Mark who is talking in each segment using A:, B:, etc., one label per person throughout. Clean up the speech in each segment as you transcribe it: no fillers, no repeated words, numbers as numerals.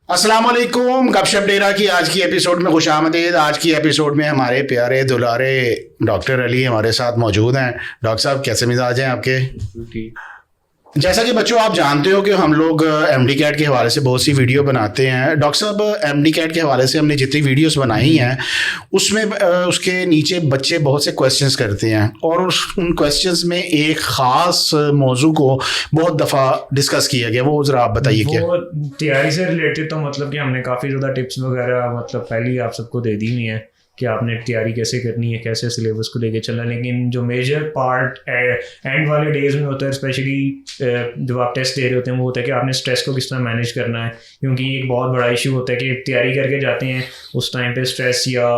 A: अस्सलाम वालेकुम। गपशप डेरा की आज की एपिसोड में खुशामदीद। आज की एपिसोड में हमारे प्यारे दुलारे डॉक्टर अली हमारे साथ मौजूद हैं। डॉक्टर साहब कैसे मिजाज हैं आपके?
B: ठीक।
A: जैसा कि बच्चों आप जानते हो कि हम लोग एमडी कैट के हवाले से बहुत सी वीडियो बनाते हैं। डॉक्टर साहब एमडी कैट के हवाले से हमने जितनी वीडियोस बनाई हैं उसमें उसके नीचे बच्चे बहुत से क्वेश्चंस करते हैं और उन क्वेश्चंस में एक ख़ास मौजू को बहुत दफ़ा डिस्कस किया गया। वो ज़रा आप बताइए। क्या
B: वो तैयारी से रिलेटेड तो मतलब कि हमने काफ़ी ज़्यादा टिप्स वगैरह मतलब पहले ही आप सबको दे दी हुई है कि आपने तैयारी कैसे करनी है, कैसे सिलेबस को लेके चलना। लेकिन जो मेजर पार्ट एंड वाले डेज में होता है, स्पेशली जब आप टेस्ट दे रहे होते हैं, वो होता है कि आपने स्ट्रेस को किस तरह मैनेज करना है। क्योंकि एक बहुत बड़ा इशू होता है कि तैयारी करके जाते हैं, उस टाइम पे स्ट्रेस या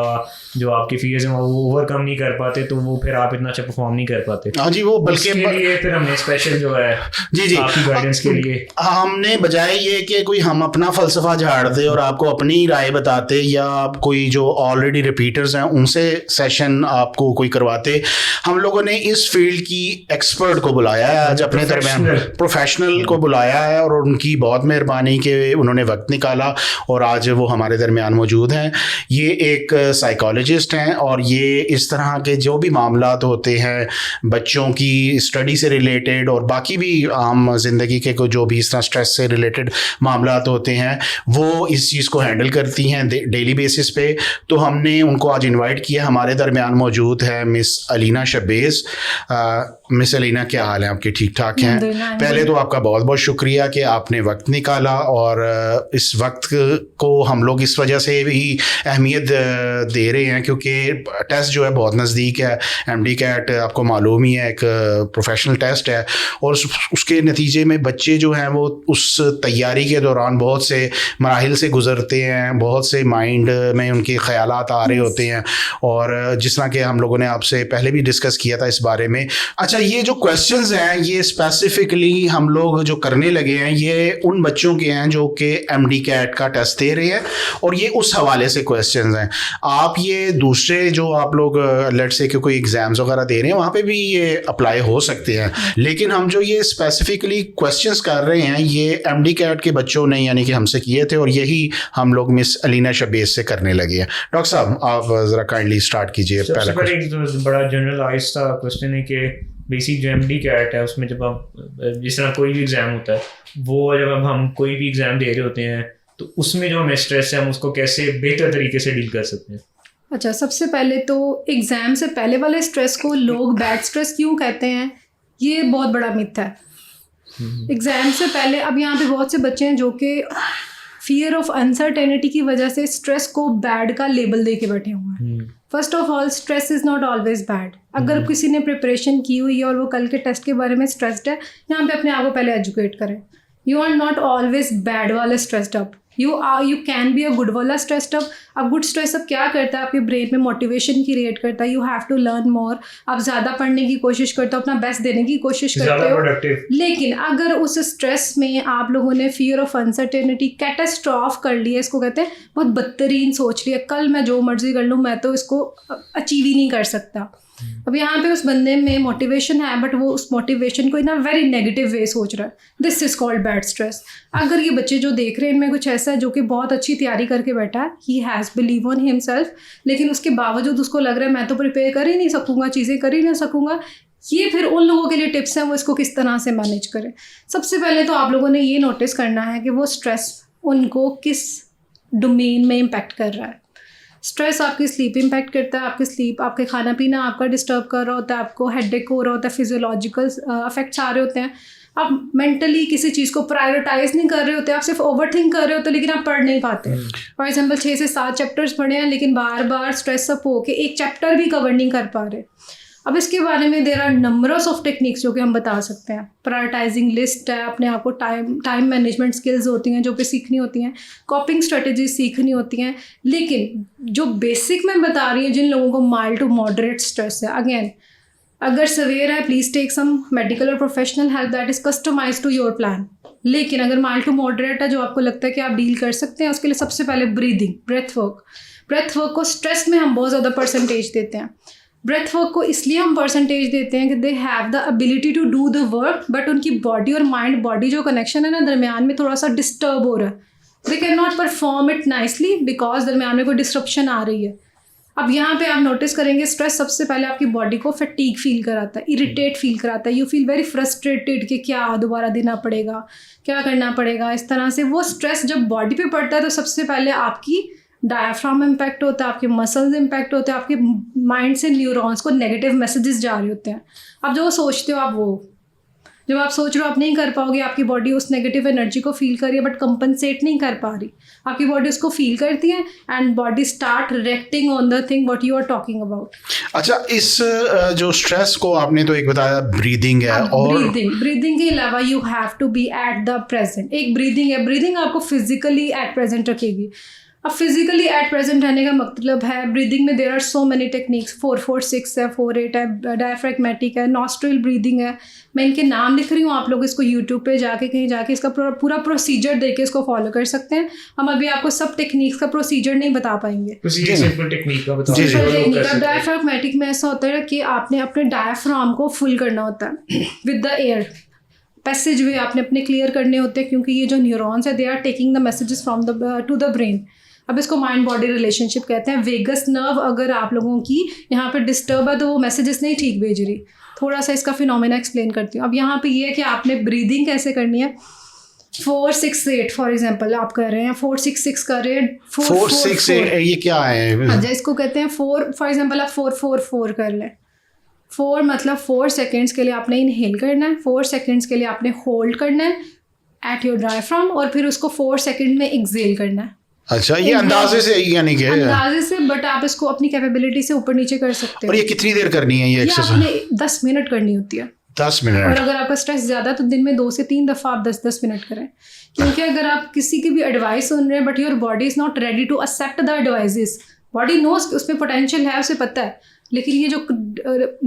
B: जो आपकी फियर्स हैं वो ओवरकम नहीं कर पाते, तो वो फिर आप इतना अच्छा परफॉर्म नहीं कर पाते।
A: हाँ जी, वो बल्कि
B: उसके लिए फिर हमने स्पेशल जो है
A: जी
B: आपकी गाइडेंस के लिए
A: हमने बजाय ये कि कोई हम अपना फलसफा झाड़ते और आपको अपनी राय बताते या आप कोई जो ऑलरेडी रिपीटर्स हैं उनसे सेशन आपको कोई करवाते, हम लोगों ने इस फील्ड की एक्सपर्ट को बुलाया है आज अपने दरमियान, प्रोफेशनल को बुलाया है और उनकी बहुत मेहरबानी कि उन्होंने वक्त निकाला और आज वो हमारे दरमियान मौजूद हैं। ये एक साइकोलॉजिस्ट हैं और ये इस तरह के जो भी मामलात होते हैं बच्चों की स्टडी से रिलेटेड और बाकी भी आम ज़िंदगी के जो भी इस तरह स्ट्रेस से रिलेटेड मामलात होते हैं वो इस चीज़ को हैंडल करती हैं डेली बेसिस पे। तो हमने उनको आज इनवाइट किया। हमारे दरमियान मौजूद है मिस अलीना शब्बेज़। मिस अलीना, क्या हाल है आपके? ठीक ठाक हैं? पहले तो आपका बहुत बहुत शुक्रिया कि आपने वक्त निकाला और इस वक्त को हम लोग इस वजह से भी अहमियत दे रहे हैं क्योंकि टेस्ट जो है बहुत नज़दीक है। एमडी कैट आपको मालूम ही है, एक प्रोफेशनल टेस्ट है और उसके नतीजे में बच्चे जो हैं वो उस तैयारी के दौरान बहुत से मराहिल से गुज़रते हैं, बहुत से माइंड में उनके ख़यालात आ रहे होते हैं और जिस तरह के हम लोगों ने आपसे पहले भी डिस्कस किया था इस बारे में। अच्छा, ये जो क्वेश्चंस हैं ये स्पेसिफिकली हम लोग जो करने लगे हैं ये उन बच्चों के हैं जो कि एमडी कैट का टेस्ट दे रहे हैं और ये उस हवाले से क्वेश्चंस हैं। आप ये दूसरे जो आप लोग लेट से कि कोई एग्ज़ाम्स वगैरह दे रहे हैं वहाँ पे भी ये अप्लाई हो सकते हैं, लेकिन हम जो ये स्पेसिफिकली क्वेश्चंस कर रहे हैं ये एमडी कैट के बच्चों ने यानी कि हमसे किए थे और यही हम लोग मिस अलीना शब्बेज़ से करने लगे हैं। डॉक्टर साहब आप ज़रा काइंडली स्टार्ट कीजिए।
B: सबसे पहले एक बड़ा जनरलाइज सा क्वेश्चन है कि बेसिक जो एमडी कैट है उसमें जब आप जिस तरह कोई भी एग्ज़ाम होता है वो जब अब हम कोई भी एग्ज़ाम दे रहे होते हैं तो उसमें जो हमें स्ट्रेस है हम उसको कैसे बेहतर तरीके से डील कर सकते हैं।
C: अच्छा, सबसे पहले तो एग्ज़ाम से पहले वाले स्ट्रेस को लोग बैड स्ट्रेस क्यों कहते हैं, ये बहुत बड़ा मिथ है। एग्ज़ाम से पहले अब यहाँ पे बहुत से बच्चे हैं जो कि फियर ऑफ अनसर्टेनिटी की वजह से स्ट्रेस को बैड का लेबल दे के बैठे हुए हैं। First of all, stress is not always bad. अगर किसी ने प्रिपरेशन की हुई है और वो कल के टेस्ट के बारे में स्ट्रेस्ड है, यहाँ पे अपने आप को पहले एजुकेट करें। You are not always bad वाले stressed up, you can be a good वाला स्ट्रेस्ड अप। अब गुड स्ट्रेस अप क्या करता है, आपके ब्रेन में मोटिवेशन क्रिएट करता है। You have to learn more, आप ज़्यादा पढ़ने की कोशिश करते हो, अपना बेस्ट देने की कोशिश करते हो। लेकिन अगर उस स्ट्रेस में आप लोगों ने फियर ऑफ अनसर्टेनिटी कैटास्ट्रॉफ कर लिया, इसको कहते हैं बहुत बदतरीन सोच लिया, कल मैं जो मर्जी कर लूँ मैं तो इसको अचीव ही नहीं कर सकता। अब यहाँ पे उस बंदे में मोटिवेशन है बट वो उस मोटिवेशन को इन अ वेरी नेगेटिव वे सोच रहा है। This is called bad stress. अगर ये बच्चे जो देख रहे हैं इनमें कुछ ऐसा है जो कि बहुत अच्छी तैयारी करके बैठा है, he has believe on himself, लेकिन उसके बावजूद उसको लग रहा है मैं तो प्रिपेयर कर ही नहीं सकूँगा, चीज़ें कर ही नहीं सकूँगा, ये फिर उन लोगों के लिए टिप्स हैं वो इसको किस तरह से मैनेज करें। सबसे पहले तो आप लोगों ने ये नोटिस करना है कि वो स्ट्रेस उनको किस डोमेन में इम्पैक्ट कर रहा है। स्ट्रेस आपकी स्लीप इम्पैक्ट करता है, आपकी स्लीप, आपके खाना पीना आपका डिस्टर्ब कर रहा होता है, आपको हेडेक हो रहा होता है, फिजियोलॉजिकल इफेक्ट्स आ रहे होते हैं, आप मेंटली किसी चीज़ को प्रायोरिटाइज नहीं कर रहे होते, आप सिर्फ ओवर थिंक कर रहे होते लेकिन आप पढ़ नहीं पाते। फॉर एग्जांपल 6 से 7 चैप्टर्स पढ़े हैं लेकिन बार बार स्ट्रेस अप हो के एक चैप्टर भी कवर नहीं कर पा रहे। अब इसके बारे में there are numbers of techniques जो कि हम बता सकते हैं। प्रायोरिटाइजिंग लिस्ट है, अपने आप को टाइम मैनेजमेंट स्किल्स होती हैं जो कि सीखनी होती हैं, कॉपिंग स्ट्रेटजीज सीखनी होती हैं। लेकिन जो बेसिक मैं बता रही हूँ जिन लोगों को माइल्ड टू मॉडरेट स्ट्रेस है, अगेन अगर सवेयर है प्लीज़ टेक सम मेडिकल और professional help that is customise to your plan. लेकिन अगर माइल्ड टू मॉडरेट है जो आपको लगता है कि आप डील कर सकते हैं, उसके लिए सबसे पहले ब्रीदिंग, ब्रेथ वर्क को स्ट्रेस में हम बहुत ज़्यादा परसेंटेज देते हैं। ब्रेथ वर्क को इसलिए हम परसेंटेज देते हैं कि they have the ability to do the work, but उनकी बॉडी और माइंड बॉडी जो कनेक्शन है ना दरमियान में थोड़ा सा डिस्टर्ब हो रहा है। They can not perform it nicely because दरमियान में कोई डिस्ट्रप्शन आ रही है। अब यहाँ पे आप नोटिस करेंगे स्ट्रेस सबसे पहले आपकी बॉडी को फटीग फील कराता है, इरिटेट फील कराता है, यू फील वेरी फ्रस्ट्रेटेड कि क्या दोबारा देना पड़ेगा, क्या करना पड़ेगा, इस तरह से। वो स्ट्रेस जब बॉडी पे पड़ता है तो सबसे पहले आपकी डायफ्राम इम्पैक्ट होता है, आपके मसल्स इम्पैक्ट होते हैं, आपके माइंड से न्यूरॉन्स को नेगेटिव मैसेजेस जा रहे होते हैं। अब जो सोचते हो आप, वो जब आप सोच रहे हो आप नहीं कर पाओगे, आपकी बॉडी उस नेगेटिव एनर्जी को फील कर रही है बट कंपनसेट नहीं कर पा रही, आपकी बॉडी उसको फील करती है and body start reacting on the thing what you are talking about.
A: अच्छा, इस जो स्ट्रेस को आपने तो एक बताया ब्रीदिंग है, और
C: ब्रीदिंग के अलावा you have to be at the present. एक ब्रीदिंग है, ब्रीदिंग आपको फिजिकली एट प्रेजेंट रखेगी। अब फिजिकली एट प्रेजेंट रहने का मतलब है ब्रीदिंग में there are so many techniques, 4-4-6 है, 4-8 है, डायफ्रैग्मेटिक है, नॉस्ट्रिल ब्रीदिंग है। मैं इनके नाम लिख रही हूँ, आप लोग इसको यूट्यूब पे जाके कहीं जाके इसका पूरा प्रोसीजर देके इसको फॉलो कर सकते हैं। हम अभी आपको सब टेक्निक्स का प्रोसीजर नहीं बता पाएंगे।
B: सिंपल टेक्निक का बताओ।
C: Simple technique. अब डायफ्रैग्मेटिक में ऐसा होता है कि आपने अपने डायफ्राम को फुल करना होता है विद द एयर, पैसेज वे आपने अपने क्लियर करने होते हैं, क्योंकि ये जो न्यूरॉन्स है they are taking the messages from the to the brain. अब इसको माइंड बॉडी रिलेशनशिप कहते हैं। वेगस नर्व अगर आप लोगों की यहाँ पे डिस्टर्ब है तो वो मैसेजेस नहीं ठीक भेज रही। थोड़ा सा इसका फिनोमेना एक्सप्लेन करती हूँ। अब यहाँ पे ये है कि आपने ब्रीदिंग कैसे करनी है। 4-6-8 फॉर एग्जांपल आप कर रहे हैं, 4-6-6 कर रहे हैं,
A: 4-6-8 ये क्या है?
C: अच्छा, इसको कहते हैं 4 फॉर एग्जांपल आप 4-4-4 कर लें। 4 मतलब 4 सेकेंड्स के लिए आपने इनहेल करना है, 4 सेकेंड्स के लिए आपने होल्ड करना है एट योर डायफ्राम, और फिर उसको 4 सेकेंड में एक्सेल करना है।
A: अच्छा, ये अंदाजे से, यानी कि
C: अंदाजे से, बट आप इसको अपनी कैपेबिलिटी से ऊपर नीचे कर सकते हो।
A: और ये कितनी देर करनी है ये एक्सरसाइज?
C: आपने 10 मिनट करनी होती है।
A: 10 मिनट।
C: और अगर आपका स्ट्रेस ज़्यादा तो दिन में 2 से 3 दफ़ा आप 10-10 मिनट करें, क्योंकि अगर आप किसी की भी एडवाइस सुन रहे हैं but your body is not ready to accept the advices, body knows उसमें पोटेंशियल है, उसे पता है, लेकिन ये जो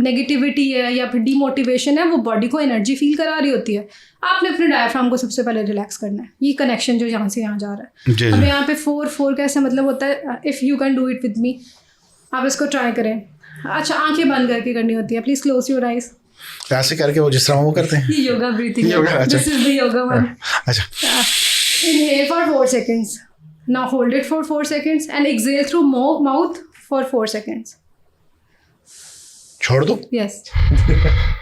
C: नेगेटिविटी है या फिर डीमोटिवेशन है वो बॉडी को एनर्जी फील करा रही होती है। आपने अपने डायफ्राम को सबसे पहले रिलैक्स करना है। ये कनेक्शन जो यहाँ से यहाँ जा रहा है। अब यहाँ पे 4-4 कैसे मतलब होता है, if you can do it with me, आप इसको ट्राई करें। अच्छा, आंखें बंद करके करनी होती है, प्लीज़ क्लोज योर आइज।
A: ऐसे करके वो जिस तरह वो करते हैं, ये
C: योगा ब्रीथिंग है। This is the yoga one.
A: अच्छा,
C: inhale for 4 seconds, now hold it for 4 seconds and exhale through mouth for 4 seconds.
A: छोड़ दो।
C: यस,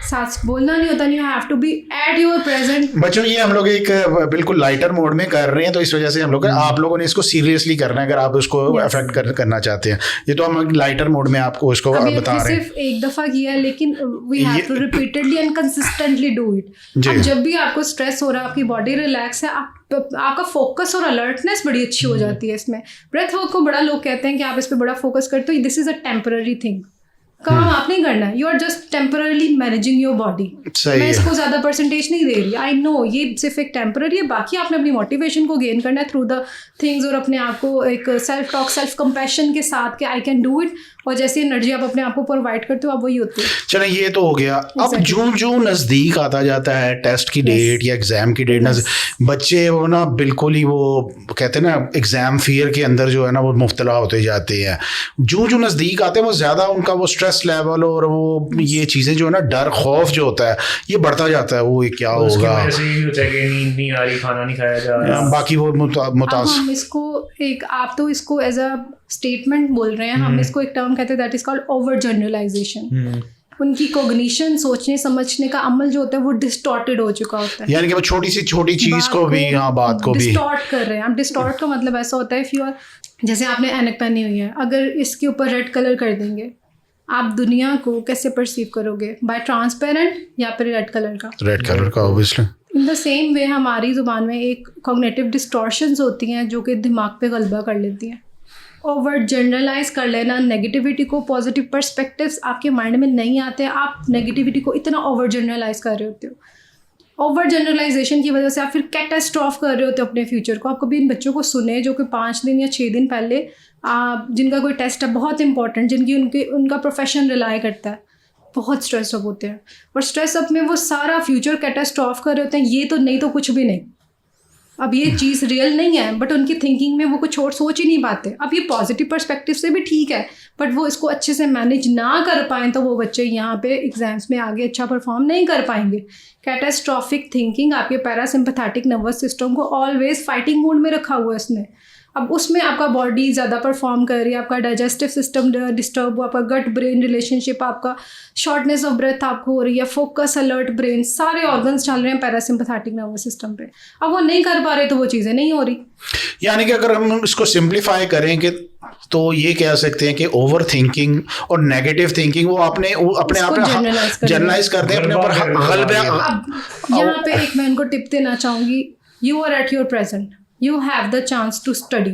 C: सांस बोलना नहीं होता, you have to be at your present.
A: बच्चों, ये हम लोग एक बिल्कुल लाइटर मोड में कर रहे हैं, तो इस वजह से हम लोग, आप लोगों ने इसको सीरियसली करना है अगर आप उसको अफेक्ट करना चाहते हैं। ये तो हम लाइटर मोड में आपको उसको बता रहे हैं।
C: सिर्फ एक दफा किया है, लेकिन we have to repeatedly and consistently do it. अब जब भी आपको स्ट्रेस हो रहा है, आपकी बॉडी रिलैक्स है, आपका फोकस और अलर्टनेस बड़ी अच्छी हो जाती है इसमें। ब्रेथ वर्क को बड़ा लोग कहते हैं कि आप इस पर बड़ा फोकस करते हो, this is a temporary thing. काम आप नहीं करना है, you are just temporarily managing your body. मैं इसको ज़्यादा परसेंटेज नहीं दे रही, आई नो ये सिर्फ एक टेम्पररी है। बाकी आपने अपनी मोटिवेशन को गेन करना है थ्रू द थिंग्स, और अपने आप को एक सेल्फ टॉक, सेल्फ कंपैशन के साथ कि आई कैन डू इट, और जैसी एनर्जी आप अपने आप को प्रोवाइड करते हो आप वही होती है।
A: चलो, ये तो हो गया। अब जो नज़दीक आता जाता है टेस्ट की डेट या एग्ज़ाम की डेट, बच्चे वो ना बिल्कुल ही वो कहते हैं ना एग्ज़ाम फियर के अंदर जो है ना वो मुब्तला होते जाते हैं। जो नज़दीक आते हैं वो ज़्यादा उनका वो स्ट्रेस लेवल और वो ये चीज़ें जो है ना, डर खौफ जो होता है ये बढ़ता जाता है। वो क्या होगा,
B: नींद नहीं आ रही, खाना नहीं खाया जा रहा,
A: बाकी वो
C: हम इसको एक, आप तो इसको एज अ स्टेटमेंट बोल रहे हैं, हम इसको एक टर्म कहते हैं that is called over generalisation. उनकी कॉग्निशन, सोचने समझने का अमल जो होता है वो डिस्टॉर्टेड हो चुका होता है,
A: यानी कि वो छोटी चीज को भी, हाँ, बात को भी
C: डिस्टॉर्ट कर रहे हैं। अब डिस्टॉर्ट का मतलब ऐसा होता है, इफ यू आर, जैसे आपने ऐनक पहनी हुई है, अगर इसके ऊपर रेड कलर कर देंगे, आप दुनिया को कैसे परसीव करोगे, बाय ट्रांसपेरेंट या फिर रेड कलर का?
A: रेड कलर का obviously.
C: In the same way हमारी ज़ुबान में एक कॉग्निटिव डिस्टॉर्शंस होती हैं जो कि दिमाग पे गलबा कर लेती हैं। ओवर जनरलाइज कर लेना नेगेटिविटी को, पॉजिटिव पर्सपेक्टिव्स आपके माइंड में नहीं आते, आप नेगेटिविटी को इतना ओवर जनरलाइज कर रहे होते हो। ओवर जनरलाइजेशन की वजह से आप फिर कैटास्ट्रॉफ कर रहे होते हो अपने फ्यूचर को। आप कभी इन बच्चों को सुने जो कि 5 दिन या 6 दिन पहले जिनका कोई टेस्ट है बहुत इंपॉर्टेंट, जिनकी उनका प्रोफेशन रिलाई करता है, बहुत स्ट्रेस अप होते हैं, और स्ट्रेस अप में वो सारा फ्यूचर कैटास्ट्रॉफ कर रहे होते हैं। ये तो नहीं तो कुछ भी नहीं। अब ये चीज़ रियल नहीं है, बट उनकी थिंकिंग में वो कुछ और सोच ही नहीं पाते। अब ये पॉजिटिव पर्सपेक्टिव से भी ठीक है, बट वो इसको अच्छे से मैनेज ना कर पाएँ तो वो बच्चे यहाँ पे एग्जाम्स में आगे अच्छा परफॉर्म नहीं कर पाएंगे। कैटास्ट्रॉफिक थिंकिंग आपके पैरासिम्पैथेटिक नर्वस सिस्टम को ऑलवेज फाइटिंग मोड में रखा हुआ है इसने। अब उसमें आपका बॉडी ज़्यादा परफॉर्म कर रही है, आपका डाइजेस्टिव सिस्टम डिस्टर्ब हुआ, आपका गट ब्रेन रिलेशनशिप, आपका शॉर्टनेस ऑफ ब्रेथ आपको हो रही है, फोकस, अलर्ट ब्रेन, सारे ऑर्गन्स चल रहे हैं पैरासिम्पैथेटिक नर्वस सिस्टम पे। अब वो नहीं कर पा रहे तो वो चीज़ें नहीं हो रही।
A: यानी कि अगर हम इसको सिंप्लीफाई करें कि तो ये कह सकते हैं कि ओवर थिंकिंग और नेगेटिव थिंकिंग वो अपने आप में जनरलाइज करते हैं अपने ऊपर गलबे।
C: अब यहाँ पे एक मैं इनको टिप देना चाहूँगी, you are at your present, you have the chance to study.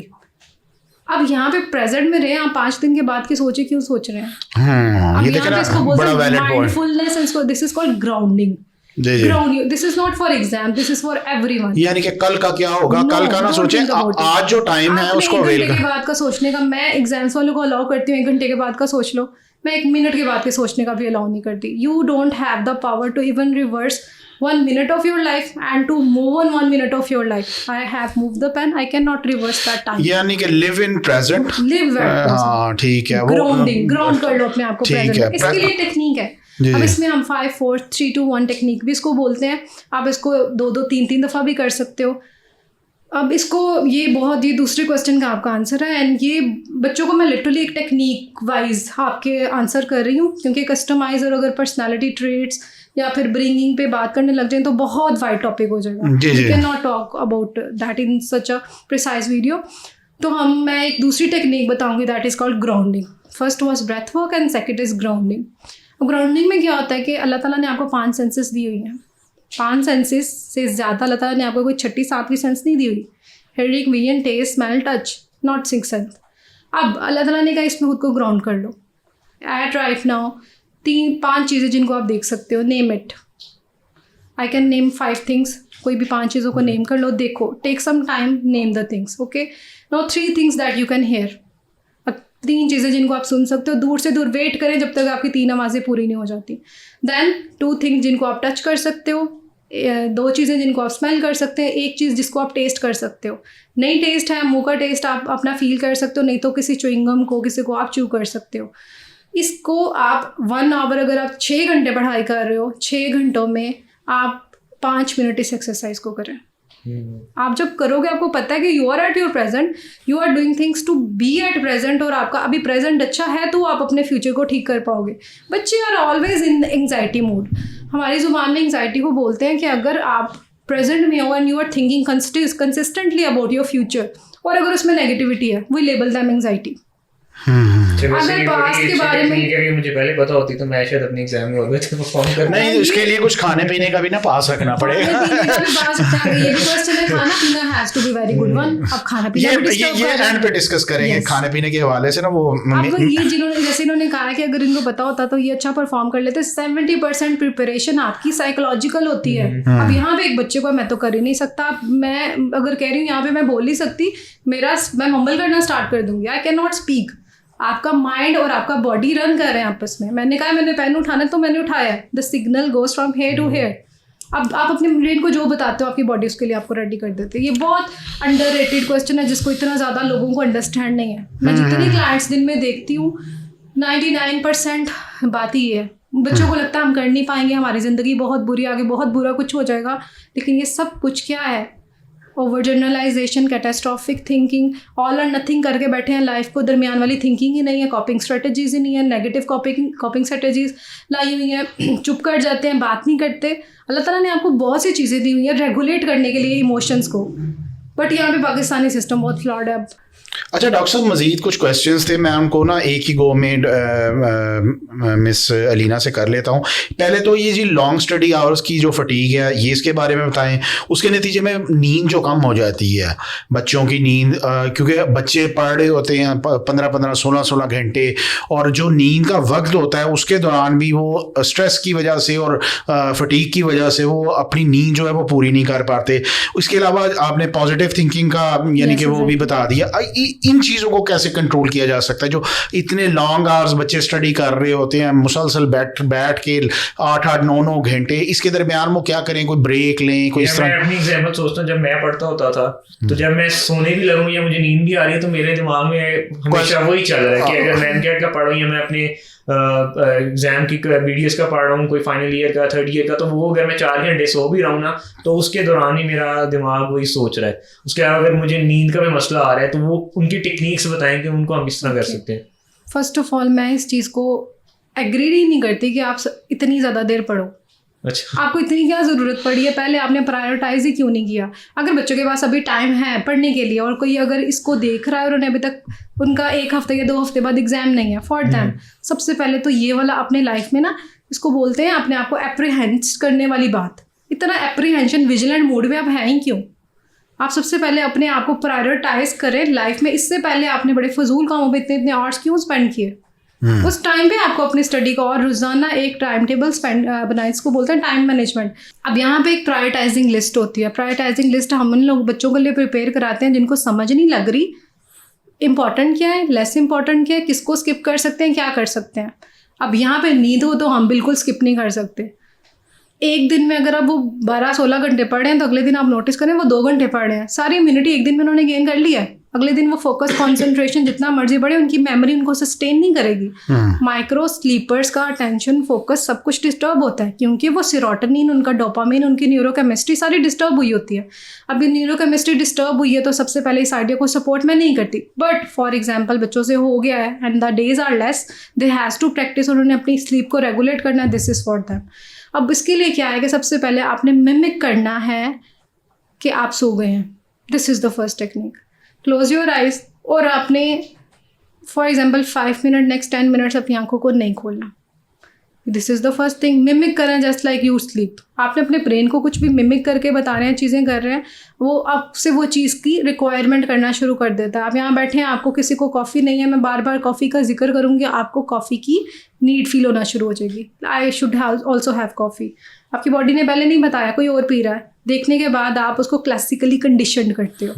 C: अब यहाँ पे प्रेजेंट में रहे, आप 5 दिन के बाद की सोचे क्यों सोच रहे हैं?
A: ये देखना बड़ा वैलिड पॉइंट।
C: माइंडफुलनेस, इसको this is called grounding. Ground, this is not for exam, this is for everyone.
A: यानी कि कल का क्या होगा, कल का ना सोचे, आज जो टाइम है उसको अवेल
C: कर। 1 घंटे के बाद का सोचने का मैं एग्जाम्स वालों को अलाउ करती हूँ, 1 घंटे के बाद का सोच लो। मैं 1 मिनट के बाद के सोचने का भी अलाउ नहीं करती। You don't have the power to even reverse 1 minute of your life and to move on 1 minute of your life. I have moved the pen, I cannot reverse that time.
A: यानी कि live in present.
C: Live at present.
A: हाँ ठीक है।
C: Grounding, ground कर लो अपने आप को present। इसके लिए टेक्निक है। अब इसमें हम 5 4 3 2 1 टेक्निक भी इसको बोलते हैं। आप इसको 2 3 3 दफ़ा भी कर सकते हो। अब इसको ये दूसरे क्वेश्चन का आपका आंसर है, एंड ये बच्चों को मैं लिटरली एक टेक्निक वाइज आपके आंसर कर रही हूँ, क्योंकि कस्टमाइज और अगर पर्सनालिटी ट्रेट्स या फिर ब्रिंगिंग पे बात करने लग जाए तो बहुत वाइड टॉपिक हो जाएगा। We can not talk about that in such a precise video. तो मैं एक दूसरी टेक्निक बताऊंगी, that is called grounding. First was breath work and second is grounding. अब ग्राउंडिंग में क्या होता है कि अल्लाह ताला ने आपको 5 सेंसेस दी हुई हैं। 5 सेंसेस से ज़्यादा अल्लाह ताला ने आपको कोई 6ठी 7वीं सेंस नहीं दी हुई। Hearing, vision, taste, smell, touch, not 6th sense. अब अल्लाह ताला ने कहा इसमें खुद को ग्राउंड कर लो। एट राइट नाउ 3-5 चीज़ें जिनको आप देख सकते हो, name it. I can name 5 things, कोई भी 5 चीज़ों को नेम कर लो, देखो, take some time, name the things. Okay, now 3 things that you can hear. अब 3 चीज़ें जिनको आप सुन सकते हो, दूर से दूर वेट करें जब तक आपकी 3 आवाज़ें पूरी नहीं हो जाती। देन 2 थिंग्स जिनको आप टच कर सकते हो, 2 चीज़ें जिनको आप स्मेल कर सकते हैं, 1 चीज़ जिसको आप टेस्ट कर सकते हो। नहीं टेस्ट है, मुँह का टेस्ट आप अपना फील कर सकते हो, नहीं तो किसी च्युइंगम को, किसी को आप च्यू कर सकते हो। इसको आप 1 आवर, अगर आप 6 घंटे पढ़ाई कर रहे हो, 6 घंटों में आप 5 मिनट इस एक्सरसाइज को करें। आप जब करोगे आपको पता है कि you are at your present, you are doing things to be at present, और आपका अभी प्रेजेंट अच्छा है तो आप अपने फ्यूचर को ठीक कर पाओगे। बच्चे are always in anxiety mood. हमारी ज़ुबान में एंग्जाइटी को बोलते हैं कि अगर आप प्रेजेंट में हो and you are thinking consistently about your future, और अगर उसमें नेगेटिविटी है, वी लेबल दैम एंग्जाइटी।
B: अगर पास्ट के बारे में मुझे पहले पता होती तो मैं शायद अपने एग्जाम में और अच्छे परफॉर्म कर।
A: नहीं, इसके लिए कुछ खाने पीने का भी ना पास रखना पड़ेगा।
C: ये भी क्वेश्चन है, खाना पीना has to be very good one. अब खाना पीना
A: ये एंड पे डिस्कस करेंगे खाने पीने के हवाले से ना। वो
C: अब ये जिन्होंने, जैसे इन्होंने कहा कि अगर इनको पता होता तो ये अच्छा परफॉर्म कर लेते। 70% प्रिपरेशन आपकी साइकोलॉजिकल होती है। अब यहाँ पे एक बच्चे को मैं तो कर ही नहीं सकता। मैं अगर कह रही हूँ यहाँ पे मैं बोल नहीं सकती, मैं मम्बल करना स्टार्ट कर दूंगी। I can not speak. आपका माइंड और आपका बॉडी रन कर रहे हैं आपस में। मैंने कहा मैंने पेन उठाना तो मैंने उठाया, the signal goes from here to here. अब आप अपने ब्रेन को जो बताते हो आपकी बॉडी उसके लिए आपको रेडी कर देते हैं। ये बहुत अंडररेटेड क्वेश्चन है जिसको इतना ज़्यादा लोगों को अंडरस्टैंड नहीं है। मैं जितने क्लाइंट्स दिन में देखती हूँ 99% बात ही है। बच्चों को लगता है हम कर नहीं पाएंगे, हमारी ज़िंदगी बहुत बुरी, आगे बहुत बुरा कुछ हो जाएगा। लेकिन ये सब कुछ क्या है? Over generalization, catastrophic thinking, all और नथिंग करके बैठे हैं लाइफ को। दरमियान वाली थिंकिंग ही नहीं है, कॉपिंग स्ट्रेटजीज ही नहीं है, नेगेटिव कॉपिंग स्ट्रेटजीज लाई हुई हैं, चुप कर जाते हैं, बात नहीं करते। अल्लाह ताला ने आपको बहुत सी चीज़ें दी हुई हैं रेगुलेट करने के लिए इमोशंस को, बट यहाँ पे पाकिस्तानी सिस्टम बहुत फ्लॉड है अब।
A: अच्छा डॉक्टर साहब, मज़ीद कुछ क्वेश्चंस थे, मैं उनको ना एक ही गो में मिस अलीना से कर लेता हूँ। पहले तो ये जी लॉन्ग स्टडी आवर्स की जो फटीग है, ये इसके बारे में बताएं। उसके नतीजे में नींद जो कम हो जाती है, बच्चों की नींद, क्योंकि बच्चे पढ़ रहे होते हैं 15-15, 16-16 घंटे, और जो नींद का वक्त होता है उसके दौरान भी वो स्ट्रेस की वजह से और फटीग की वजह से वो अपनी नींद जो है वो पूरी नहीं कर पाते। उसके अलावा आपने पॉजिटिव थिंकिंग का यानी कि वो भी बता दिया। इन चीज़ों को कैसे कंट्रोल किया जा सकता है? जो इतने लॉन्ग आवर्स बच्चे स्टडी कर रहे होते हैं मुसलसल बैठ के 8-8 9-9 घंटे, इसके दरमियान वो क्या करें? कोई ब्रेक लें, कोई इस तरह?
B: मैं अपनी एग्जाम्पल सोचता हूँ, जब मैं पढ़ता होता था तो जब मैं सोने भी लगूँ या मुझे नींद भी आ रही है तो मेरे दिमाग में हमेशा वही चल रहा है कि अगर मैं एमकेट का पढ़ रहा हूँ या मैं अपने एग्जाम की बीडीएस का पढ़ रहा हूँ, कोई फाइनल ईयर का, थर्ड ईयर का, तो वो अगर मैं 4 घंटे सो भी रहा हूँ ना तो उसके दौरान ही मेरा दिमाग वही सोच रहा है। उसके अलावा अगर मुझे नींद का भी मसला आ रहा है तो वो उनकी टेक्निक्स बताएं कि उनको हम किस तरह कर सकते हैं।
C: फर्स्ट ऑफ ऑल मैं इस चीज़ को एग्री ही नहीं करती कि आप इतनी ज़्यादा देर पढ़ो।
B: अच्छा,
C: आपको इतनी क्या ज़रूरत पड़ी है? पहले आपने प्रायोरिटाइज ही क्यों नहीं किया? अगर बच्चों के पास अभी टाइम है पढ़ने के लिए और कोई अगर इसको देख रहा है और उन्हें अभी तक उनका 1 हफ्ते या 2 हफ्ते बाद एग्जाम नहीं है फॉर दैम, सबसे पहले तो ये वाला अपने लाइफ में ना, इसको बोलते हैं अपने आप को एप्रीहेंस करने वाली बात। इतना एप्रीहेंशन विजिलेंट मोड में आप हैं ही क्यों? आप सबसे पहले अपने आप को प्रायोरिटाइज करें लाइफ में। इससे पहले आपने बड़े फजूल कामों पे इतने आवर्स क्यों स्पेंड किए? उस टाइम पे आपको अपनी स्टडी का और रोजाना एक टाइम टेबल बनाए, इसको बोलते हैं टाइम मैनेजमेंट। अब यहाँ पे एक प्रायोरिटाइजिंग लिस्ट होती है। प्रायोरिटाइजिंग लिस्ट हम उन लोग बच्चों के लिए प्रिपेयर कराते हैं जिनको समझ नहीं लग रही इंपॉर्टेंट क्या है, लेस इंपॉर्टेंट क्या है, किसको स्किप कर सकते हैं, क्या कर सकते हैं। अब यहाँ पे नींद हो तो हम बिल्कुल स्किप नहीं कर सकते। एक दिन में अगर आप वो 12-16 घंटे पढ़े हैं तो अगले दिन आप नोटिस करें वो 2 घंटे पढ़े हैं, सारी इम्यूनिटी एक दिन में उन्होंने गेन कर लिया है। अगले दिन वो फोकस कंसंट्रेशन जितना मर्जी बढ़े, उनकी मेमोरी उनको सस्टेन नहीं करेगी। माइक्रो स्लीपर्स का अटेंशन फोकस सब कुछ डिस्टर्ब होता है क्योंकि वो सेरोटोनिन, उनका डोपामिन, उनकी न्यूरोकेमिस्ट्री सारी डिस्टर्ब हुई होती है। अब ये न्यूरोकेमिस्ट्री डिस्टर्ब हुई है तो सबसे पहले इस आइडिया को सपोर्ट मैं नहीं करती। बट फॉर एग्जाम्पल बच्चों से हो गया है and the days are less, they has to practice, उन्होंने अपनी स्लीप को रेगुलेट करना है, दिस इज़ फॉर दैम। अब इसके लिए क्या है कि सबसे पहले आपने मिमिक करना है कि आप सो गए हैं। This is the first technique. Close your eyes और आपने for example 5 minute next 10 minutes अपनी आंखों को नहीं खोलना। This is the first thing. Mimic करें जस्ट लाइक यू स्लीप। आपने अपने ब्रेन को कुछ भी मिमिक करके बता रहे हैं, चीज़ें कर रहे हैं, वो आपसे वो चीज़ की रिक्वायरमेंट करना शुरू कर देता है। आप यहाँ बैठे हैं, आपको किसी को कॉफ़ी नहीं है, मैं बार बार कॉफ़ी का जिक्र करूँगी, आपको कॉफ़ी की नीड फील होना शुरू हो जाएगी। I should also have coffee. आपकी बॉडी ने पहले नहीं बताया, कोई और पी रहा है, देखने के बाद आप उसको क्लासिकली कंडीशनड करते हो।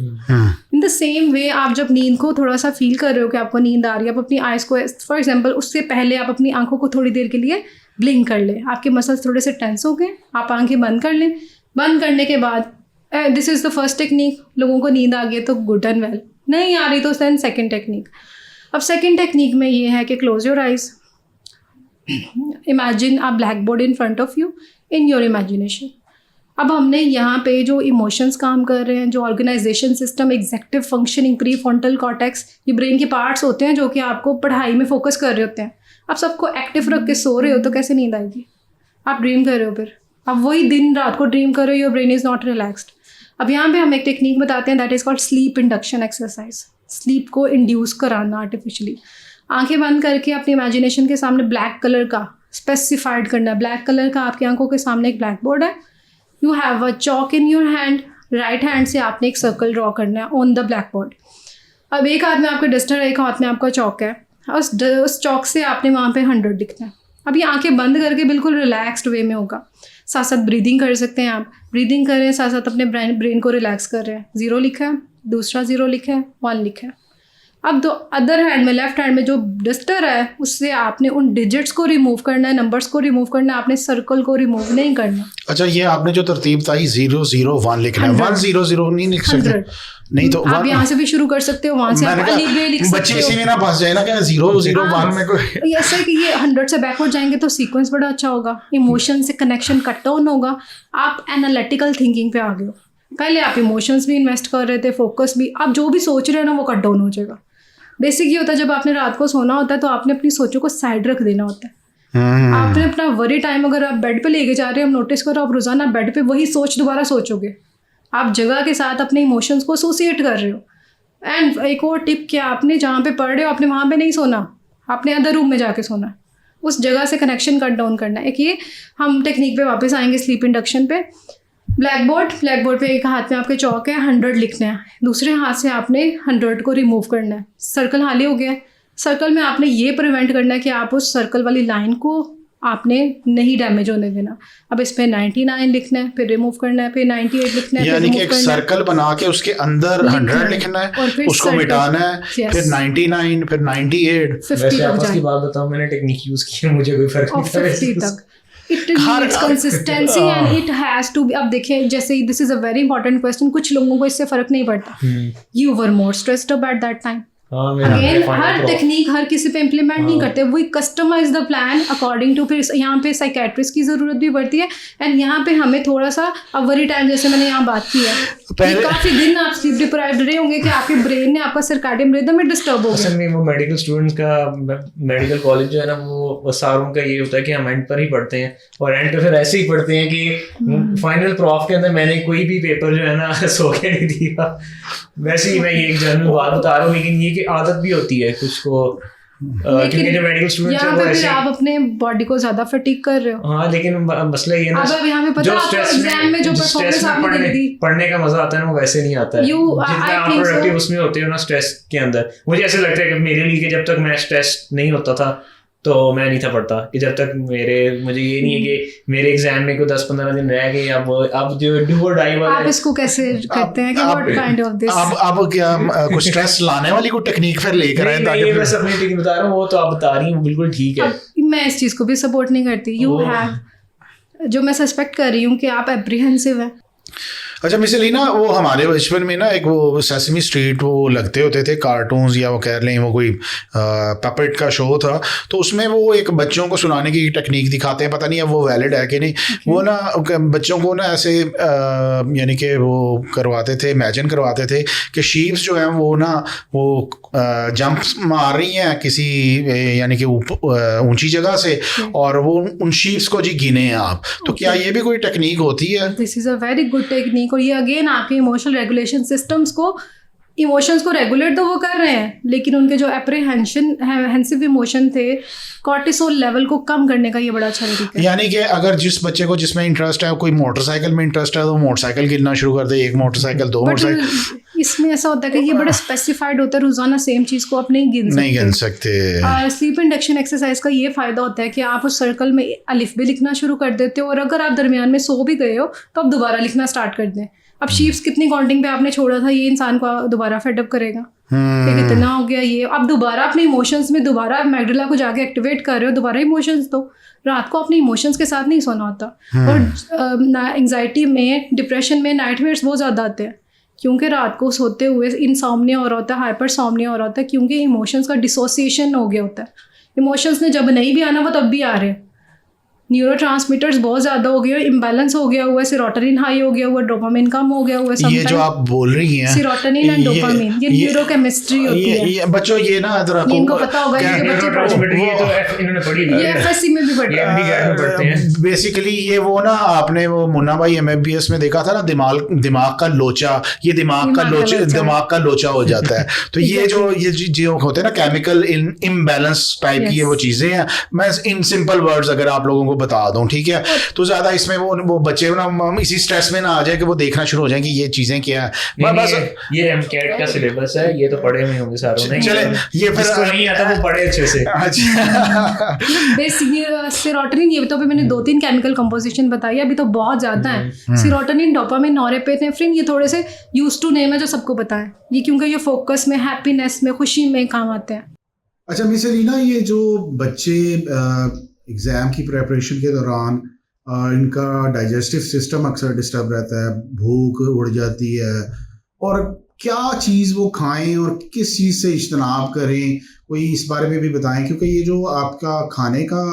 C: इन द सेम वे आप जब नींद को थोड़ा सा फील कर रहे हो कि आपको नींद आ रही है, आप अपनी आइज़ को फॉर एग्जांपल उससे पहले आप अपनी आंखों को थोड़ी देर के लिए ब्लिंक कर लें। आपके मसल्स थोड़े से टेंस हो गए, आप आंखें बंद कर लें। बंद करने के बाद this is the first technique. लोगों को नींद आ गई तो गुड एंड वेल, नहीं आ रही तो दैन सेकेंड टेक्निक। अब सेकेंड टेक्निक में ये है कि close your eyes, imagine a black board in front of you in your imagination. अब हमने यहाँ पे जो इमोशंस काम कर रहे हैं, जो organization system, executive functioning, pre frontal cortex, ये ब्रेन के पार्ट्स होते हैं जो कि आपको पढ़ाई में फोकस कर रहे होते हैं। आप सबको एक्टिव रख के सो रहे हो तो कैसे नींद आएगी? आप ड्रीम कर रहे हो, फिर आप वही दिन रात को ड्रीम कर रहे हो, your brain is not relaxed. अब यहाँ पे हम एक टेक्निक बताते हैं that is called sleep induction exercise. Sleep को इंड्यूस कराना आर्टिफिशियली। आंखें बंद करके अपनी इमेजिनेशन के सामने ब्लैक कलर का स्पेसिफाइड करना है। ब्लैक कलर का आपकी आंखों के सामने एक ब्लैक बोर्ड है, you have a chalk in your hand, right hand से आपने एक सर्कल ड्रॉ करना है ऑन द ब्लैक बोर्ड। अब एक हाथ में आपका डस्टर है, एक हाथ में आपका चॉक है, उस चॉक से आपने वहाँ पे 100 लिखना है। अब ये आंखें बंद करके बिल्कुल रिलैक्स्ड वे में होगा। साथ साथ ब्रीदिंग कर सकते हैं आप, ब्रीदिंग कर रहे हैं, साथ साथ अपने ब्रेन को रिलैक्स कर रहे हैं। 0 लिखा है, दूसरा 0 लिखा है, 1 लिखा है। अब दो अदर हैंड में, लेफ्ट हैंड में जो डस्टर है उससे आपने उन डिजिट्स को रिमूव करना है, नंबर्स को रिमूव करना है, आपने सर्कल को रिमूव नहीं करना।
A: अच्छा, ये आपने जो तरतीब बताई 0 0 1 लिखना है, 1 0 0 नहीं लिख सकते? नहीं तो
C: आप यहाँ से भी शुरू कर सकते हो, वहाँ से आप अली बे लिख सकते हो।
A: बच्चे इसी में ना फंस जाए ना कि 0 0 1 में कोई
C: ऐसा है कि ये 100 से बैकवर्ड जाएंगे तो सीक्वेंस बड़ा अच्छा होगा, इमोशन से कनेक्शन कट डाउन होगा, आप एनालिटिकल थिंकिंग पे आ गए हो। पहले आप इमोशंस भी इन्वेस्ट कर रहे थे, फोकस भी, आप जो भी सोच रहे हैं ना वो कट डाउन हो जाएगा। बेसिक ये होता है जब आपने रात को सोना होता है तो आपने अपनी सोचों को साइड रख देना होता है। आपने अपना वरी टाइम अगर आप बेड पे लेके जा रहे हो, आप नोटिस करो आप रोजाना बेड पे वही सोच दोबारा सोचोगे। आप जगह के साथ अपने इमोशंस को एसोसिएट कर रहे हो। एंड एक और टिप, क्या आपने जहाँ पे पढ़ रहे हो आपने वहाँ पे नहीं सोना, आपने अदर रूम में जाके सोना, उस जगह से कनेक्शन कट डाउन करना है। एक ये हम टेक्निक पे वापस आएंगे, स्लीप इंडक्शन पे। ब्लैक बोर्ड पे एक हाथ में आपके चौक है, 100 लिखना है, दूसरे हाथ से आपने 100 को रिमूव करना है। सर्कल खाली हो गया है, सर्कल में आपने ये प्रिवेंट करना है कि आप उस सर्कल वाली लाइन को आपने नहीं डैमेज होने देना। अब इस पे 99 लिखना है, फिर रिमूव करना है, फिर 98 लिखना है,
A: यानी कि एक सर्कल बना के उसके अंदर 100 लिखना है,
C: और फिर
A: उसको मिटाना है, फिर 99, फिर 98,
C: 50
B: वैसे
C: तक
B: आपस की
C: जाए
B: बात बताऊं, मैंने टेक्निक यूज की है, मुझे कोई फर्क
C: और
B: नहीं था
C: 50
B: वैसे।
C: तक। It needs consistency and it has to be. अब देखिए, जैसे this is a very important question, कुछ लोगों को इससे फर्क नहीं पड़ता। You were more stressed up at that time.
B: हाँ, मेरा
C: अगेन
B: final
C: हर
B: pro-
C: टेक्निक हर किसी पे इम्प्लीमेंट नहीं करते, we customize the plan according to. फिर यहाँ पे साइकेट्रिस्ट की ज़रूरत भी पड़ती है, एंड यहाँ पे हमें थोड़ा सा अवरी टाइम, जैसे मैंने यहाँ बात की है कि काफ़ी दिन आप स्लीप डिप्राइव्ड रहे होंगे कि आपके ब्रेन ने, आपका सर्काडियन रिदम में डिस्टर्ब हो
B: असल
C: गया।
B: में वो मेडिकल स्टूडेंट्स का, मेडिकल कॉलेज जो है ना, वो सारों का ये होता है कि हम एंड पर ही पढ़ते हैं, और एंड पे फिर ऐसे ही पढ़ते हैं कि फाइनल प्रॉफ के अंदर मैंने कोई भी पेपर जो है ना सो के नहीं दिया। वैसे ही मैं ये एक जनरल बात बता रहा हूँ, लेकिन ये कि आदत भी होती है कुछ को, क्योंकि जो मेडिकल स्टूडेंट्स हैं
C: यहाँ
B: वो
C: पे फिर
B: ऐसे,
C: आप अपने बॉडी को ज़्यादा फटीग कर रहे हो।
B: हाँ, लेकिन मसला ये ना,
C: अब यहाँ पे पता है आपको एग्जाम में जो परफॉर्मेंस आपने दे दी,
B: पढ़ने का मजा आता है ना, वो वैसे नहीं आता है जितना आप प्रोडक्टिव उसमें होते हो ना स्ट्रेस के अंदर। मुझे ऐसे लगता है कि मेरे लिए कि जब तक मैं स्ट्रेस नहीं होता था तो मैं नहीं था पढ़ता, कि जब तक मुझे ये नहीं है कि मेरे एग्जाम में कोई 10-15 दिन रह गए, अब जो डू और डाई वाला।
C: आप इसको कैसे करते हैं कि व्हाट काइंड ऑफ दिस?
A: अब क्या कुछ स्ट्रेस लाने वाली कोई टेक्निक फिर लेकर आए ताकि
B: नहीं, बस अपनी टेक्निक बता रहा हूँ, वो तो आप बता रही हूँ बिल्कुल ठीक है।
C: मैं इस चीज़ को भी सपोर्ट नहीं करती। यू हैव, जो मैं सस्पेक्ट कर रही हूँ कि आप एप्रीहेंसिव हैं।
A: अच्छा मिसली ना, वो हमारे बचपन में ना एक वो सेसमी स्ट्रीट वो लगते होते थे कार्टून्स, या वो कह लें वो कोई पपेट का शो था, तो उसमें वो एक बच्चों को सुनाने की टेक्निक दिखाते हैं, पता नहीं अब वो वैलिड है कि नहीं। वो ना बच्चों को ना ऐसे यानी कि वो करवाते थे, इमेजिन करवाते थे कि शीप्स जो हैं वो ना वो जंप मार रही हैं किसी यानी कि ऊंची जगह से, और वो उन शीप्स को जी गिने हैं आप। तो क्या ये भी कोई टेक्निक होती है?
C: This is a very good technique, और ये अगेन आपके इमोशनल रेगुलेशन सिस्टम्स को, इमोशंस को रेगुलेट तो वो कर रहे हैं, लेकिन उनके जो एप्रीहेंसिव इमोशन थे, कॉर्टिसोल लेवल को कम करने का ये बड़ा अच्छा तरीका है।
A: यानी कि अगर जिस बच्चे को जिसमें इंटरेस्ट है, कोई मोटरसाइकिल में इंटरेस्ट है, तो मोटरसाइकिल गिनना शुरू कर दे, एक मोटरसाइकिल, दो मोटरसाइकिल।
C: इसमें ऐसा होता है कि ये बड़ा स्पेसिफाइड होता है, रोजाना सेम चीज़ को आप नहीं गिन सकते। स्लीप इंडक्शन एक्सरसाइज का ये फ़ायदा होता है कि आप उस सर्कल में अलिफ भी लिखना शुरू कर देते हो, और अगर आप दरमियान में सो भी गए हो तो आप दोबारा लिखना स्टार्ट कर दें। अब शीप्स कितनी काउंटिंग पे आपने छोड़ा था, ये इंसान को दोबारा फेडअप करेगा कि कितना हो गया ये। अब दोबारा अपने इमोशंस में दोबारा मैगडला को जाके एक्टिवेट कर रहे हो, दोबारा इमोशंस दो। रात को अपने इमोशंस के साथ नहीं सोना होता, और एंग्जाइटी में, डिप्रेशन में नाइटमेयर्स बहुत ज़्यादा आते हैं, क्योंकि रात को सोते हुए इनसोम्निया हो रहा होता है, हाइपरसोम्निया हो रहा होता है, क्योंकि इमोशंस का डिसोसिएशन हो गया होता है। इमोशंस ने जब नहीं भी आना वो तब भी आ रहे हैं। न्यूरोट्रांसमीटर्स बहुत ज़्यादा हो गए, इम्बैलेंस हो गया हुआ है, सेरोटोनिन हाई हो गया हुआ, डोपामिन कम हो गया हुआ है।
A: ये जो आप बोल रही हैं
C: सेरोटोनिन एंड डोपामिन, ये न्यूरोकेमिस्ट्री होती है।
A: ये बच्चों ये ना इधर आपको
C: इनको पता होगा, ये बच्चे
B: इन्होंने पढ़ी
C: ये एफएससी में भी पढ़ते
B: हैं।
A: बेसिकली ये वो ना, आपने वो मुन्ना भाई एमबीबीएस में देखा था ना, दिमाग का लोचा, ये दिमाग का लोचा हो जाता है। तो ये जो होते हैं ना केमिकल इम्बैलेंस टाइप की, ये वो चीजें हैं। मैं इन सिंपल वर्ड्स अगर आप लोगों को बता दूं, ठीक है, तो ज्यादा इसमें वो बच्चे ना इसी स्ट्रेस में ना आ जाए कि वो देखना शुरू हो जाए कि ये चीजें क्या है। बस
B: ये एमकेट का सिलेबस है, ये तो पढ़े हुए होंगे सारों ने।
A: चले, ये फिर
B: नहीं आता वो पढ़े अच्छे से।
A: अच्छा,
C: बेसिक सेरोटोनिन, ये तो भी मैंने 2-3 केमिकल कंपोजिशन बताई, अभी तो बहुत ज्यादा है। सेरोटोनिन, डोपामिन, नॉरेपेनेफ्रिन, ये थोड़े से यूज्ड टू नेम है जो सबको पता है, ये क्योंकि ये फोकस में, हैप्पीनेस में, खुशी में काम आते हैं।
A: अच्छा मिस अलीना, ये जो बच्चे एग्ज़ाम की प्रेपरेशन के दौरान इनका डाइजेस्टिव सिस्टम अक्सर डिस्टर्ब रहता है, भूख उड़ जाती है, और क्या चीज़ वो खाएं और किस चीज़ से इज्तनाब करें, कोई इस बारे में भी बताएं, क्योंकि ये जो आपका खाने का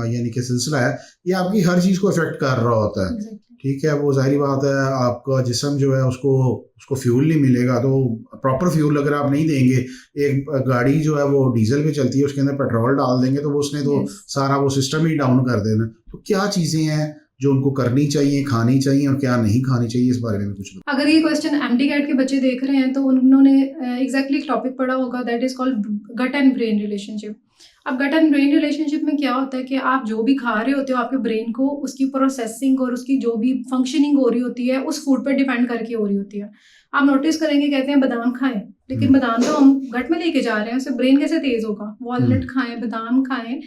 A: यानी कि सिलसिला है, ये आपकी हर चीज़ को अफेक्ट कर रहा होता है। ठीक है, वो जाहिर बात है, आपका जिस्म जो है उसको फ्यूल नहीं मिलेगा, तो प्रॉपर फ्यूल अगर आप नहीं देंगे, एक गाड़ी जो है वो डीजल पे चलती है, उसके अंदर पेट्रोल डाल देंगे तो वो उसने तो सारा वो सिस्टम ही डाउन कर देना। तो क्या चीज़ें हैं जो उनको करनी चाहिए, खानी चाहिए, और क्या नहीं खानी चाहिए, इस बारे में कुछ बताओ।
C: अगर ये क्वेश्चन एमडी-कैट के बच्चे देख रहे हैं तो उन्होंने एग्जैक्टली एक टॉपिक पढ़ा होगा, that is called gut and brain relationship. अब गट एंड ब्रेन रिलेशनशिप में क्या होता है कि आप जो भी खा रहे होते हो, आपके ब्रेन को उसकी प्रोसेसिंग और उसकी जो भी फंक्शनिंग हो रही होती है उस फूड पर डिपेंड करके हो रही होती है। आप नोटिस करेंगे, कहते हैं बादाम खाएं, लेकिन बादाम तो हम गट में लेके जा रहे हैं, उससे ब्रेन कैसे तेज होगा? वॉलनट खाएं, बादाम खाएं,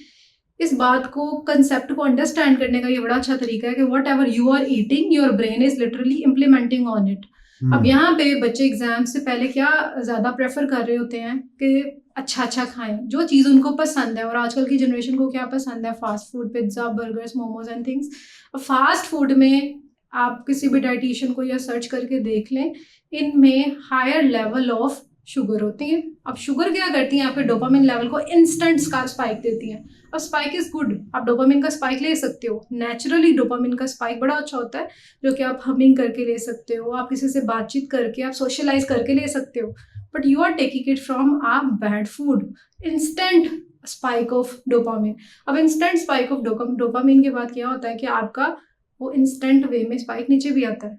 C: इस बात को, कंसेप्ट को अंडरस्टैंड करने का ये बड़ा अच्छा तरीका है कि whatever you are eating your brain is literally implementing on it. अब यहाँ पे बच्चे एग्जाम से पहले क्या ज़्यादा प्रेफर कर रहे होते हैं कि अच्छा खाएं, जो चीज़ उनको पसंद है। और आजकल की जनरेशन को क्या पसंद है? Fast food, pizza, burgers, momos and things. Fast food में आप किसी भी डाइटिशियन को या सर्च करके देख लें, इनमें हायर लेवल ऑफ शुगर होती है। अब शुगर क्या करती है? आपके डोपामिन लेवल को इंस्टेंट स्पाइक देती है। अब स्पाइक इज़ गुड, आप डोपामिन का स्पाइक ले सकते हो। नेचुरली डोपामिन का स्पाइक बड़ा अच्छा होता है, जो कि आप हमिंग करके ले सकते हो, आप किसी से बातचीत करके, आप सोशलाइज करके ले सकते हो। But you are taking it from a bad food, instant spike of dopamine. अब इंस्टेंट स्पाइक ऑफ डोपामिन के बाद क्या होता है कि आपका वो इंस्टेंट वे में स्पाइक नीचे भी आता है।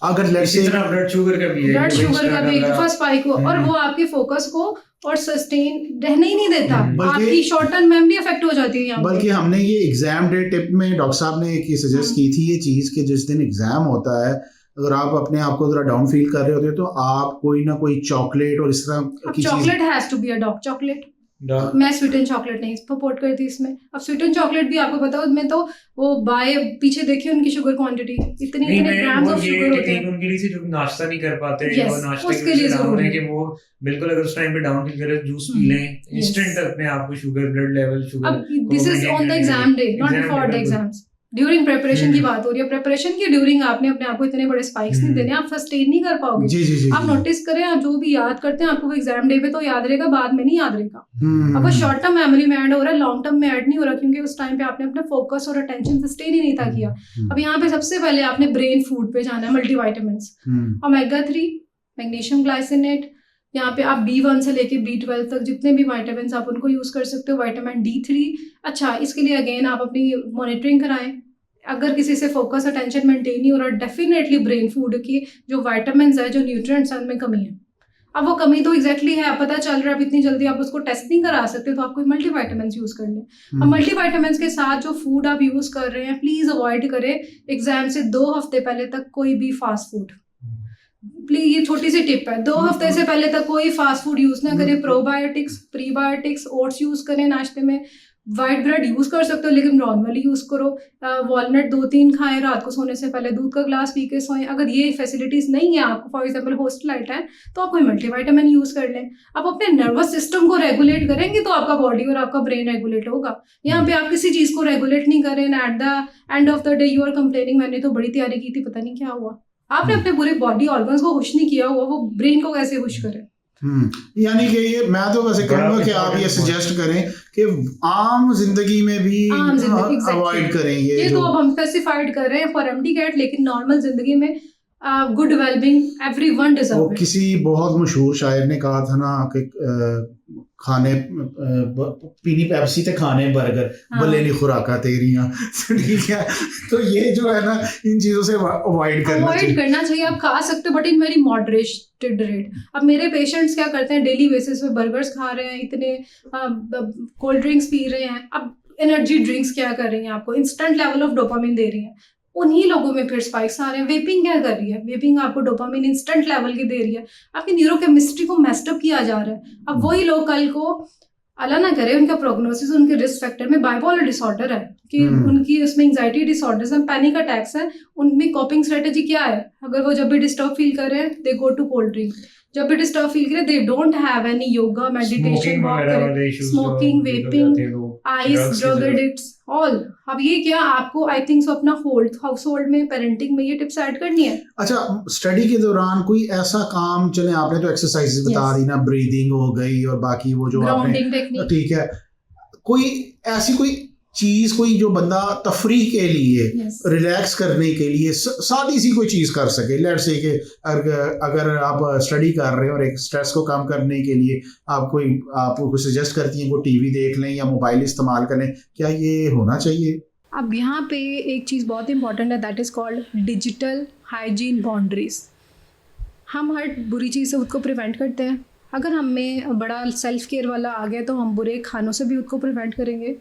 A: अगर लेट्स से
B: ब्लड शुगर का भी
C: एक दफा स्पाइक हो और वो आपके फोकस को और सस्टेन रहने ही नहीं देता, आपकी शॉर्ट टर्म मेमोरी अफेक्ट हो जाती है यहाँ।
A: बल्कि हमने ये एग्जाम डे टिप में डॉक्टर साहब ने एक सजेस्ट की थी ये चीज़ कि जिस दिन एग्जाम होता है, अगर आप अपने आप को जरा डाउन फील कर रहे होते हो तो आप कोई ना कोई चॉकलेट और इस तरह की
C: chocolate has to be a dark chocolate. मैं स्वीट एंड चॉकलेट नहीं सपोर्ट करती इसमें। अब स्वीट एंड चॉकलेट भी आपको पता है उसमें तो वो बाय पीछे देखिए उनकी शुगर क्वांटिटी इतने ग्राम्स ऑफ शुगर होते हैं।
B: उनके लिए जो नाश्ता नहीं कर पाते
C: yes,
B: और नाश्ते
C: उसके लिए जरूरी है
B: कि वो बिल्कुल अगर उस टाइम पे डाउन फील करे जूस पी लें, इंस्टेंट अपने आप को शुगर, ब्लड लेवल, शुगर।
C: अब this is on the exam day, not before the exams. During preparation की बात हो रही है, प्रिपरेशन की ड्यूरिंग आपने अपने आप को इतने बड़े स्पाइक्स नहीं देने, आप सस्टेन नहीं कर पाओगे।
A: जी,
C: आप नोटिस करें, आप जो भी याद करते हैं आपको वो एग्जाम डे पे तो याद रहेगा, बाद में नहीं याद रहेगा। अब वो शॉर्ट टर्म मेमोरी में ऐड हो रहा है, लॉन्ग टर्म में ऐड नहीं हो रहा, क्योंकि उस टाइम पे आपने अपना फोकस और अटेंशन सस्टेन ही नहीं था किया। अब यहाँ पे सबसे पहले आपने ब्रेन फूड पे जाना है, मल्टीविटामिन्स, ओमेगा 3, मैग्नीशियम ग्लाइसिनेट। यहाँ पे आप B1 से लेके B12 तक जितने भी विटामिन आप उनको यूज कर सकते हो। विटामिन D3, अच्छा इसके लिए अगेन आप अपनी मॉनिटरिंग कराएं। अगर किसी से फोकस अटेंशन मेंटेन नहीं हो रहा, डेफिनेटली ब्रेन फूड की जो विटामिन है, जो न्यूट्रिएंट्स हैं, उनमें कमी है। अब वो कमी तो एग्जैक्टली है, पता चल रहा है, अब इतनी जल्दी आप उसको टेस्ट नहीं करा सकते, तो आप कोई मल्टीविटामिन यूज कर लें। अब मल्टीविटामिन के साथ जो फूड आप यूज कर रहे हैं, प्लीज अवॉइड करें एग्जाम से 2 हफ्ते पहले तक कोई भी फास्ट फूड। प्लीज, ये छोटी सी टिप है, 2 हफ्ते से पहले तक कोई फास्ट फूड यूज ना करें। प्रोबायोटिक्स, प्रीबायोटिक्स, ओट्स यूज करें नाश्ते में। वाइट ब्रेड यूज कर सकते हो लेकिन नॉर्मली यूज करो। वॉलनट 2-3 खाएं, रात को सोने से पहले दूध का ग्लास पी के सोएं। अगर ये फैसिलिटीज नहीं है आपको, फॉर एग्जांपल हॉस्टलाइट है, तो आप कोई मल्टीविटामिन यूज कर लें। आप अपने नर्वस सिस्टम को रेगुलेट करेंगे तो आपका बॉडी और आपका ब्रेन रेगुलेट होगा। यहाँ पे आप किसी चीज को रेगुलेट नहीं करें, at the end of the day you are complaining, मैंने तो बड़ी तैयारी की थी, पता नहीं क्या हुआ। आपने अपने पूरे बॉडी ऑर्गन्स को खुश नहीं किया हुआ, वो ब्रेन को कैसे खुश करें?
A: यानी कि ये मैं तो वैसे कहूँगा कि आप ये सजेस्ट करें कि आम जिंदगी में भी अवॉइड करें ये
C: तो अब हम स्पेसिफाइड कर रहे हैं फॉर MD-CAT, लेकिन नॉर्मल जिंदगी में गुड वेलबींग एवरीवन डिजर्व।
A: किसी बहुत मशहूर शायर ने कहा था ना कि खाने पीनी पेप्सी ते खाने बर्गर, भले नहीं खुराका तेरियां। ठीक है, तो ये जो है ना, इन चीज़ों से अवॉइड करना चाहिए।
C: आप खा सकते हो but in very moderated rate. अब मेरे पेशेंट्स क्या करते हैं, डेली बेसिस पे बर्गर्स खा रहे हैं, इतने कोल्ड ड्रिंक्स पी रहे हैं। अब एनर्जी ड्रिंक्स क्या कर रही हैं, आपको इंस्टेंट लेवल ऑफ डोपामिन दे रही हैं। उन्हीं लोगों में फिर स्पाइक्स आ रहे हैं। वेपिंग क्या कर रही है? वेपिंग आपको डोपामिन इंस्टेंट लेवल की दे रही है, आपकी न्यूरोकेमिस्ट्री को मेस्टअप किया जा रहा है। अब वही लोग कल को, अल्लाह ना करे, उनका प्रोग्नोसिस, उनके रिस्क फैक्टर में बाइपोलर डिसऑर्डर है कि उनकी उसमें एंजाइटी डिसऑर्डर्स हैं, पैनिक अटैक्स हैं, उनमें कॉपिंग स्ट्रेटेजी क्या है? अगर वो जब भी डिस्टर्ब फील कर रहे हैं, they go to cold drink. जब भी डिस्टर्ब फील करें, they don't have any yoga, meditation, walk करें, smoking, vaping, ice, drug addicts, all. अब ये क्या आपको, आई थिंक सो, अपना हाउस होल्ड में, पेरेंटिंग में ये टिप्स ऐड करनी है।
A: अच्छा, स्टडी के दौरान कोई ऐसा काम, चले आपने तो एक्सरसाइज बता दी ना, ब्रीदिंग हो गई और बाकी वो जो आपने, ठीक है, कोई ऐसी कोई चीज, कोई जो बंदा तफरीह के लिए, रिलैक्स करने के लिए सादी सी कोई चीज कर सके। लेट्स से कि अगर आप स्टडी कर रहे हैं और एक स्ट्रेस को कम करने के लिए आपको सजेस्ट करती हैं वो टीवी देख लें या मोबाइल इस्तेमाल करें, क्या ये होना चाहिए?
C: अब यहाँ पे एक चीज़ बहुत इंपॉर्टेंट है, that is called digital hygiene boundaries. हम हर बुरी चीज़ से खुद को प्रिवेंट करते हैं। अगर हमें बड़ा सेल्फ केयर वाला आ गया तो हम बुरे खानों से भी खुद को प्रिवेंट करेंगे।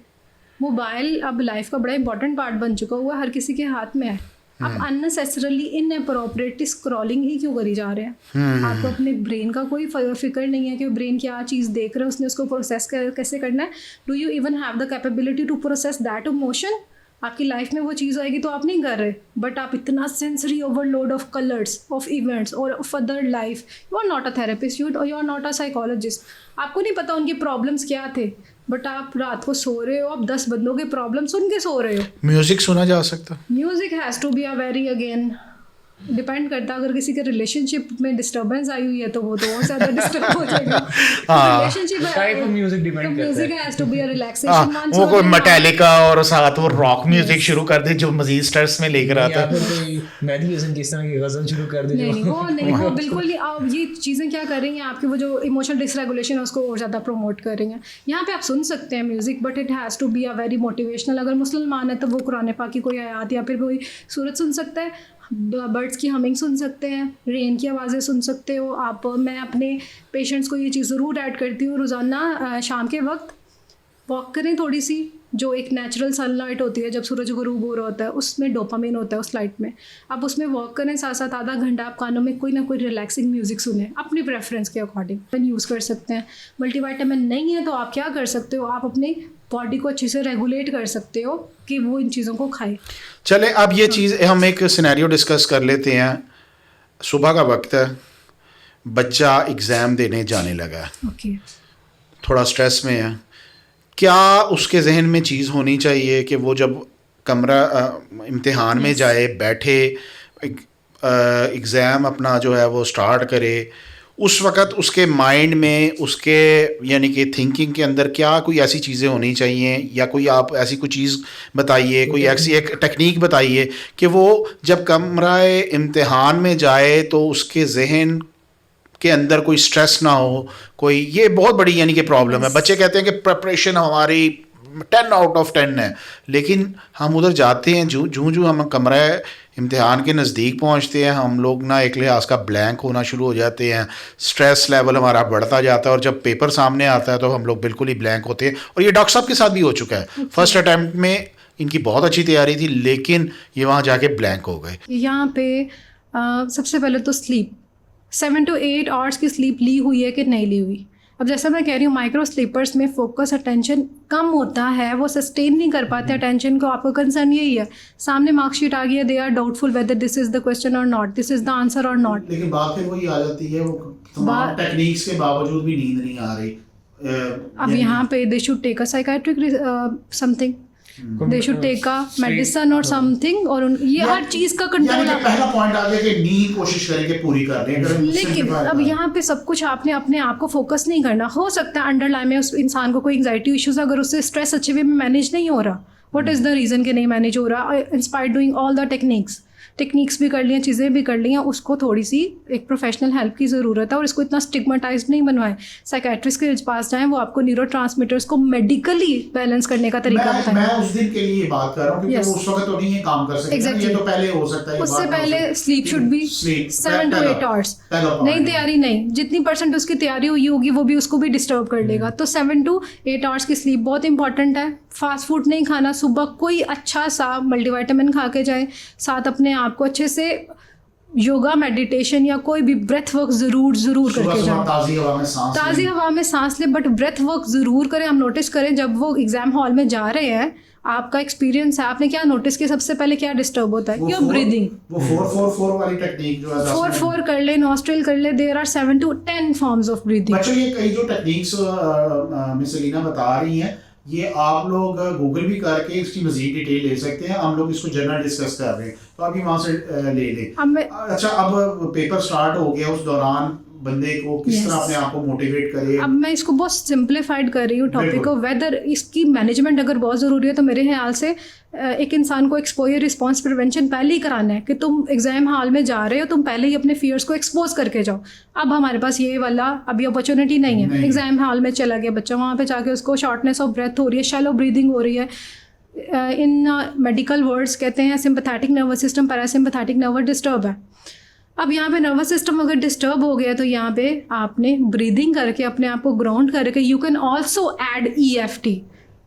C: मोबाइल अब लाइफ का बड़ा इंपॉर्टेंट पार्ट बन चुका हुआ है, हर किसी के हाथ में है। आप अननेसेसरली इनअप्रोप्रिएटली स्क्रॉलिंग ही क्यों करी जा रहे हैं? आपको अपने ब्रेन का कोई फिक्र नहीं है कि ब्रेन क्या चीज़ देख रहा है, उसने उसको प्रोसेस कैसे करना है. Do you even have the capability to process that emotion? आपकी लाइफ में वो चीज़ आएगी तो आप नहीं कर रहे, बट आप इतना sensory overload of colours, of events और of other life. You are not a therapist, you are not a psychologist. आपको नहीं पता उनके प्रॉब्लम्स क्या थे, बट आप रात को सो रहे हो, आप 10 बंदों के प्रॉब्लम सुन के सो रहे हो.
A: म्यूजिक सुना जा सकता?
C: Music has to be a very, again depend करता है. अगर किसी के रिलेशनशिप में डिस्टर्बेंस आई हुई है तो वो तो और ज़्यादा डिस्टर्ब हो जाएगा. Relationship
B: type of music depend करता है.
C: Music has to be a relaxation one.
A: वो कोई मेटालिका और साथ वो रॉक म्यूजिक शुरू कर दे जो मजीद स्ट्रेस में लेकर आता
B: या
A: है.
B: फिर कोई मेहदी हसन किस तरह की गज़ल शुरू कर दे
C: नहीं वो नहीं, वो बिल्कुल नहीं. आप ये चीज़ें क्या कर रही हैं, आपकी वो जो इमोशनल डिसरेगुलेशन है उसको और ज़्यादा प्रमोट कर रही हैं. यहाँ पे आप सुन सकते हैं music, but it has to be a very motivational. अगर मुसलमान है तो वो कुरान पाक की कोई आयत या फिर कोई सूरत सुन सकता है, बर्ड्स की हमिंग सुन सकते हैं, रेन की आवाज़ें सुन सकते हो आप. मैं अपने पेशेंट्स को ये चीज़ ज़रूर ऐड करती हूँ, रोज़ाना शाम के वक्त वॉक करें थोड़ी सी. जो एक नेचुरल सनलाइट होती है जब सूरज गुरूब हो रहा होता है, उसमें डोपामिन होता है उस लाइट में. आप उसमें वॉक करें, साथ साथ आधा घंटा आप कानों में कोई ना कोई रिलैक्सिंग म्यूज़िक सुने अपनी प्रेफरेंस के अकॉर्डिंग. यूज़ कर सकते हैं. मल्टीविटामिन नहीं है तो आप क्या कर सकते हो, आप अपने बॉडी को अच्छे से रेगुलेट कर सकते हो कि वो इन चीज़ों को खाए.
A: चले अब ये चीज़ हम एक सिनेरियो डिस्कस कर लेते हैं. सुबह का वक्त है, बच्चा एग्ज़ाम देने जाने लगा है,
C: ओके.
A: थोड़ा स्ट्रेस में है. क्या उसके जहन में चीज़ होनी चाहिए कि वो जब कमरा इम्तिहान में जाए, बैठे, एग्ज़ाम अपना जो है वो स्टार्ट करे, उस वक़्त उसके माइंड में, उसके यानी कि थिंकिंग के अंदर क्या कोई ऐसी चीज़ें होनी चाहिए, या कोई आप ऐसी कोई चीज़ बताइए, कोई ऐसी एक टेक्निक बताइए कि वो जब कमराए इम्तिहान में जाए तो उसके जहन के अंदर कोई स्ट्रेस ना हो. कोई ये बहुत बड़ी यानी कि प्रॉब्लम है. बच्चे कहते हैं कि प्रिपरेशन हमारी 10 आउट ऑफ 10 है, लेकिन हम उधर जाते हैं, जूँ हम कमरा इम्तिहान के नज़दीक पहुंचते हैं, हम लोग ना एक लिहाज का ब्लैंक होना शुरू हो जाते हैं. स्ट्रेस लेवल हमारा बढ़ता जाता है और जब पेपर सामने आता है तो हम लोग बिल्कुल ही ब्लैंक होते हैं. और ये डॉक्टर साहब के साथ भी हो चुका है. फर्स्ट अटैम्प्ट में इनकी बहुत अच्छी तैयारी थी, लेकिन ये वहाँ जाके ब्लैंक हो गए.
C: यहाँ पे सबसे पहले तो स्लीप, 7 to 8 आवर्स की स्लीप ली हुई है कि नहीं ली हुई. अब जैसा मैं कह रही हूँ, माइक्रो स्लीपर्स में फोकस, अटेंशन कम होता है, वो सस्टेन नहीं कर पाते अटेंशन को. आपका कंसर्न यही है, सामने मार्कशीट आ गई है, they are doubtful whether this is the question और not, this is the answer और नॉट.
A: लेकिन बात फिर वही आ जाती है, वो तमाम टेक्निक्स के बावजूद भी नींद नहीं आ रही.
C: अब यहाँ पे they should take a psychiatric something, they should take a medicine और समथिंग. और ये हर चीज़ का कंट्रोल.
A: पहला पॉइंट आ गया कि नींद कोशिश करें कि पूरी कर लें.
C: लेकिन अब यहाँ पे सब कुछ आपने अपने आप को फोकस नहीं करना. हो सकता है अंडरलाइन में उस इंसान को कोई एंग्जाइटी इश्यूज, अगर उससे स्ट्रेस अच्छे वे में मैनेज नहीं हो रहा. व्हाट इज़ द रीज़न कि नहीं मैनेज हो रहा? Inspired doing all the techniques भी कर ली हैं, चीज़ें भी कर ली हैं, उसको थोड़ी सी एक प्रोफेशनल हेल्प की ज़रूरत है. और इसको इतना स्टिग्मेटाइज नहीं बनवाएं. साइकेट्रिस्ट के पास जाएं, वो आपको न्यूरो ट्रांसमीटर्स को मेडिकली बैलेंस करने का तरीका बताएं.
A: मैं उस दिन के लिए बात कर रहा हूँ क्योंकि उस वक्त तो नहीं ये काम कर सकते.
C: Exactly.
A: ये तो पहले हो सकता है.
C: उससे पहले sleep should be 7 to 8 hours. नहीं तैयारी नहीं, जितनी % उसकी तैयारी हुई होगी वो भी उसको भी डिस्टर्ब कर लेगा. तो 7 to 8 आवर्स की स्लीप बहुत इंपॉर्टेंट है. फास्ट फूड नहीं खाना. सुबह कोई अच्छा सा मल्टीविटामिन खा के जाए, साथ अपने आप को अच्छे से योगा, मेडिटेशन या कोई भी ब्रेथ वर्क ज़रूर करके जाए. ताज़ी हवा में सांस ले, बट ब्रेथ वर्क ज़रूर करें. हम नोटिस करें जब वो एग्ज़ाम हॉल में जा रहे हैं, आपका एक्सपीरियंस है, आपने क्या नोटिस किया सबसे पहले क्या डिस्टर्ब होता है? Your breathing.
A: वो 4-4-4 वाली टेक्निक जो है
C: 4-4 कर ले, नॉस्ट्रिल कर ले. There are 7 to 10 forms of breathing.
A: बच्चों ये कई जो टेक्निक्स मिस अलीना बता रही हैं, ये आप लोग गूगल भी करके इसकी मजीद डिटेल ले सकते हैं. हम लोग इसको जनरल डिस्कस कर रहे हैं तो अभी वहाँ से ले लें. अच्छा, अब पेपर स्टार्ट हो गया, उस दौरान बंदे को किस तरह अपने आप को मोटिवेट करे?
C: अब मैं इसको बहुत सिंप्लीफाइड कर रही हूँ टॉपिक को. वेदर इसकी मैनेजमेंट अगर बहुत ज़रूरी है तो मेरे ख्याल से एक इंसान को एक्सपोजर रिस्पॉन्स प्रिवेंशन पहले ही कराना है कि तुम एग्जाम हॉल में जा रहे हो, तुम पहले ही अपने फियर्स को एक्सपोज करके जाओ. अब हमारे पास ये वाला अभी अपॉर्चुनिटी नहीं है. एग्जाम हॉल में चला गया बच्चा, वहाँ पे जाके उसको शॉर्टनेस ऑफ ब्रेथ हो रही है, शैलो ब्रीदिंग हो रही है. इन मेडिकल वर्ड्स कहते हैं sympathetic nervous system, parasympathetic nervous disturb है. अब यहाँ पे नर्वस सिस्टम अगर डिस्टर्ब हो गया तो यहाँ पे आपने ब्रीदिंग करके अपने आप को ग्राउंड करके, you can also add EFT.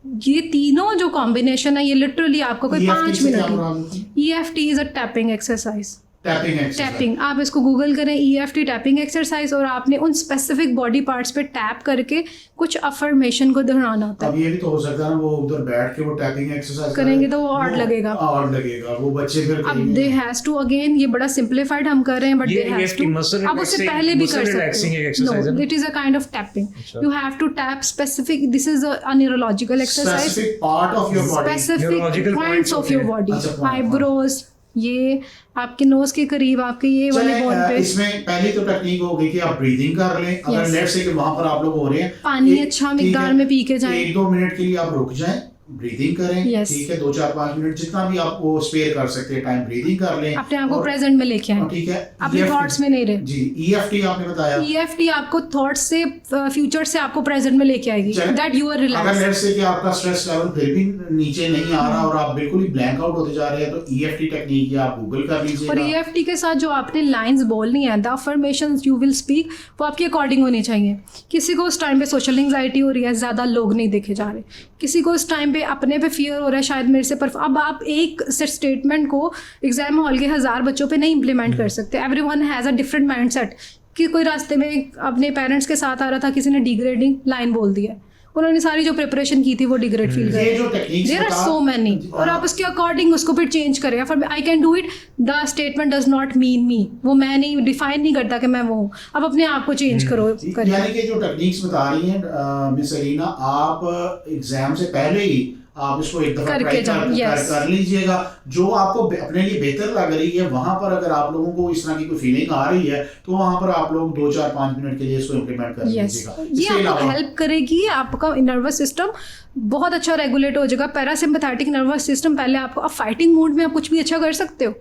C: ये तीनों जो कॉम्बिनेशन है ये लिटरली आपको कोई
A: EFT
C: 5
A: से क्या
C: मिनट
A: मुराद होती है?
C: EFT is a tapping exercise.
A: Tapping exercise.
C: Tapping, आप इसको गूगल करें EFT टैपिंग एक्सरसाइज, और आपने उन स्पेसिफिक बॉडी पार्ट्स पे टैप करके कुछ अफर्मेशन को दोहराना होता है।
A: अब ये भी तो हो सकता है ना, वो उधर बैठ के वो टैपिंग एक्सरसाइज
C: करेंगे तो वो ऑड लगेगा।
A: ऑड लगेगा, वो बच्चे फिर
C: अब दे हैज टू, अगेन ये बड़ा सिंप्लीफाइड हम कर रहे हैं, बट
B: ये
C: they has
B: EFT
C: too,
B: muscle
C: आप उससे
B: relaxing-
C: पहले भी
B: muscle
C: कर
B: relaxing एक
C: सकते
B: exercise है
C: हो।
B: ना?
C: It is a kind of tapping. You have to tap specific, this is a neurological exercise,
A: specific part of your body.
C: Specific
B: Neurological
C: points
B: points
C: of your
B: होते
C: body,
A: हैं। अच्छा, point,
C: eyebrows, ये आपके knows के करीब, आपके ये वाले बोन पे।
A: इसमें पहली तो टेक्निक होगी कि आप ब्रीदिंग कर लें। अगर
C: Yes.
A: लेट्स से कि वहां पर आप लोग हो रहे हैं,
C: पानी
A: एक-
C: अच्छा
A: ठीक
C: मिकदार
A: है,
C: में पी के जाएं।
A: 1-2 मिनट के लिए आप रुक जाएं, ब्रीदिंग करें।
C: Yes.
A: ठीक है, 2-4-5 मिनट जितना भी आप वो स्पेयर कर सकते हैं टाइम, ब्रीदिंग कर लें।
C: अपने आप को
A: और-
C: प्रेजेंट में लेके आए,
A: ठीक है,
C: अपने
A: EFT
C: थॉट्स में नहीं रहे।
A: जी, EFT आपने बताया।
C: EFT आपको थॉट से फ्यूचर से आपको प्रेजेंट में लेके आएगी,
A: चलें,
C: दैट यू आर
A: अगर
C: रिलैक्स।
A: लेट्स से कि आपका स्ट्रेस लेवल फिर भी नीचे नहीं आ रहा और आप बिल्कुल ही ब्लैंक आउट होते जा रहे हैं, तो EFT टेक्निक या आप गूगल कर
C: और
A: लीजिएगा।
C: EFT के साथ जो आपने लाइंस बोलनी है, the affirmations you will speak, वो आपके अकॉर्डिंग होनी चाहिए। किसी को उस टाइम पे सोशल एंग्जाइटी हो रही है, ज़्यादा लोग नहीं देखे जा रहे, किसी को उस टाइम पे अपने पे फियर हो रहा है, शायद मेरे से अब आप एक स्टेटमेंट को एग्जाम हॉल के 1000 बच्चों पे नहीं इम्प्लीमेंट कर सकते। Everyone has a different mindset. कि कोई रास्ते में अपने पेरेंट्स के साथ आ रहा था, किसी ने डिग्रेडिंग लाइन बोल दिया, उन्होंने सारी जो प्रिपरेशन की थी वो डिग्रेड फील
A: ये
C: कर।
A: जो techniques
C: there are so many, और आप उसके अकॉर्डिंग उसको फिर चेंज करें। For I can do it, the statement does not mean me, वो मैं नहीं डिफाइन नहीं करता कि मैं वो हूँ। अब अपने आप को चेंज करो, करिए।
A: यानी कि जो टेक्निक्स बता रही हैं मिस अलीना, आप एग्जाम से पहले ही आप इसको एक दफा
C: करके
A: ट्राई
C: जाओ, yes.
A: कर लीजिएगा। जो आपको अपने लिए बेहतर लग रही है, वहां पर अगर आप लोगों को इस तरह की कोई फीलिंग आ रही है, तो वहां पर आप लोग 2-4-5 मिनट के लिए इसको इम्प्लीमेंट कर
C: यस,
A: लीजिएगा।
C: ये
A: इसके
C: आपको
A: अलावा
C: हेल्प करेगी, आपका नर्वस सिस्टम बहुत अच्छा रेगुलेट हो जाएगा। पैरासिम्पैथेटिक नर्वस सिस्टम, पहले आपको, अब फाइटिंग मूड में आप कुछ भी अच्छा कर सकते हो,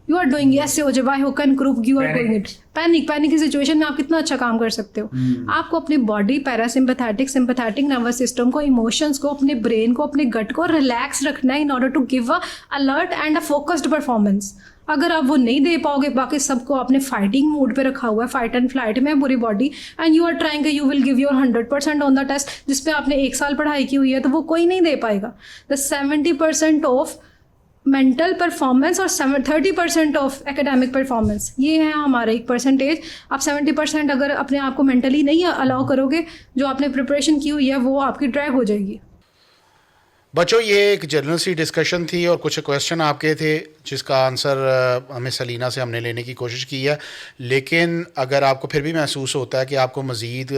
C: यू आर डूइंग, ऐसे हो जाए वाई हो can group, you are doing it. Panic की सिचुएशन में आप कितना अच्छा काम कर सकते हो। आपको अपनी body, parasympathetic, sympathetic nervous system को, इमोशंस को, अपने ब्रेन को, अपने गट को रिलैक्स रखना है in order to give a alert and a focused performance. अगर आप वो नहीं दे पाओगे, बाकी सबको आपने फाइटिंग मोड पे रखा हुआ है, फाइट एंड फ्लाइट में पूरी body, and you are trying, you will give your 100% on the test, जिसपे आपने 1 साल पढ़ाई की हुई है, तो वो कोई नहीं दे पाएगा। द 70% ऑफ मेंटल परफॉर्मेंस और 30% ऑफ एकेडमिक परफॉर्मेंस, ये है हमारा एक परसेंटेज। आप 70% अगर अपने आप को मेंटली नहीं अलाउ करोगे, जो आपने प्रिपरेशन की हुई है वो आपकी ड्रैग हो जाएगी।
A: बच्चों, ये एक जनरल सी डिस्कशन थी और कुछ क्वेश्चन आपके थे जिसका आंसर हमें सलीना से हमने लेने की कोशिश की है। लेकिन अगर आपको फिर भी महसूस होता है कि आपको मज़ीद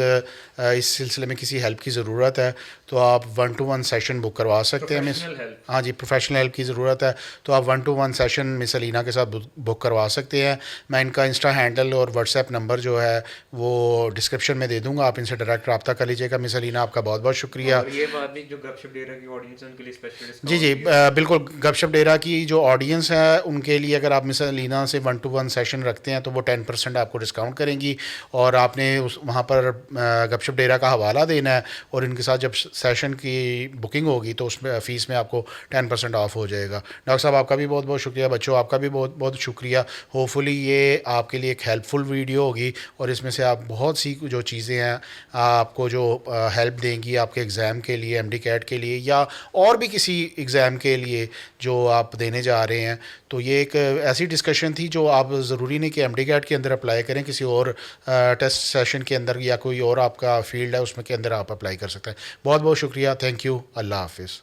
A: इस सिलसिले में किसी हेल्प की ज़रूरत है, तो आप 1-to-1 सेशन बुक करवा सकते हैं। मिस, हाँ जी, प्रोफेशनल हेल्प की ज़रूरत है तो आप 1-to-1 सेशन मिस सलीना के साथ बुक करवा सकते हैं। मैं इनका इंस्टा हैंडल और व्हाट्सएप नंबर जो है वो डिस्क्रिप्शन में दे दूँगा, आप इनसे डायरेक्ट रब्ता कर लीजिएगा। मिस सलीना, आपका बहुत बहुत शुक्रिया।
B: ये बात भी, जो गपशप डेरा की ऑडियंस है उनके लिए स्पेशल
A: जी जी, बिल्कुल, गपशप डेरा की जो ऑडियंस है उनके लिए अगर आप मिस अलीना से 1-to-1 सेशन रखते हैं तो वो 10% आपको डिस्काउंट करेंगी, और आपने उस वहाँ पर गपशप डेरा का हवाला देना है, और इनके साथ जब सेशन की बुकिंग होगी तो उसमें फ़ीस में आपको 10% ऑफ हो जाएगा। डॉक्टर साहब, आपका भी बहुत बहुत शुक्रिया। बच्चों, आपका भी बहुत बहुत शुक्रिया। होपफुली ये आपके लिए एक हेल्पफुल वीडियो होगी और इसमें से आप बहुत सी जो चीज़ें हैं आपको जो हेल्प देंगी आपके एग्ज़ाम के लिए, MD कैट के लिए, या और भी किसी एग्ज़ाम के लिए जो आप देने जा रहे हैं। तो ये एक ऐसी डिस्कशन थी जो आप ज़रूरी नहीं कि MD कैट के अंदर अप्लाई करें, किसी और टेस्ट सेशन के अंदर या कोई और आपका फील्ड है उसमें के अंदर आप अप्लाई कर सकते हैं। बहुत बहुत शुक्रिया। Thank you. अल्लाह हाफ़िज़।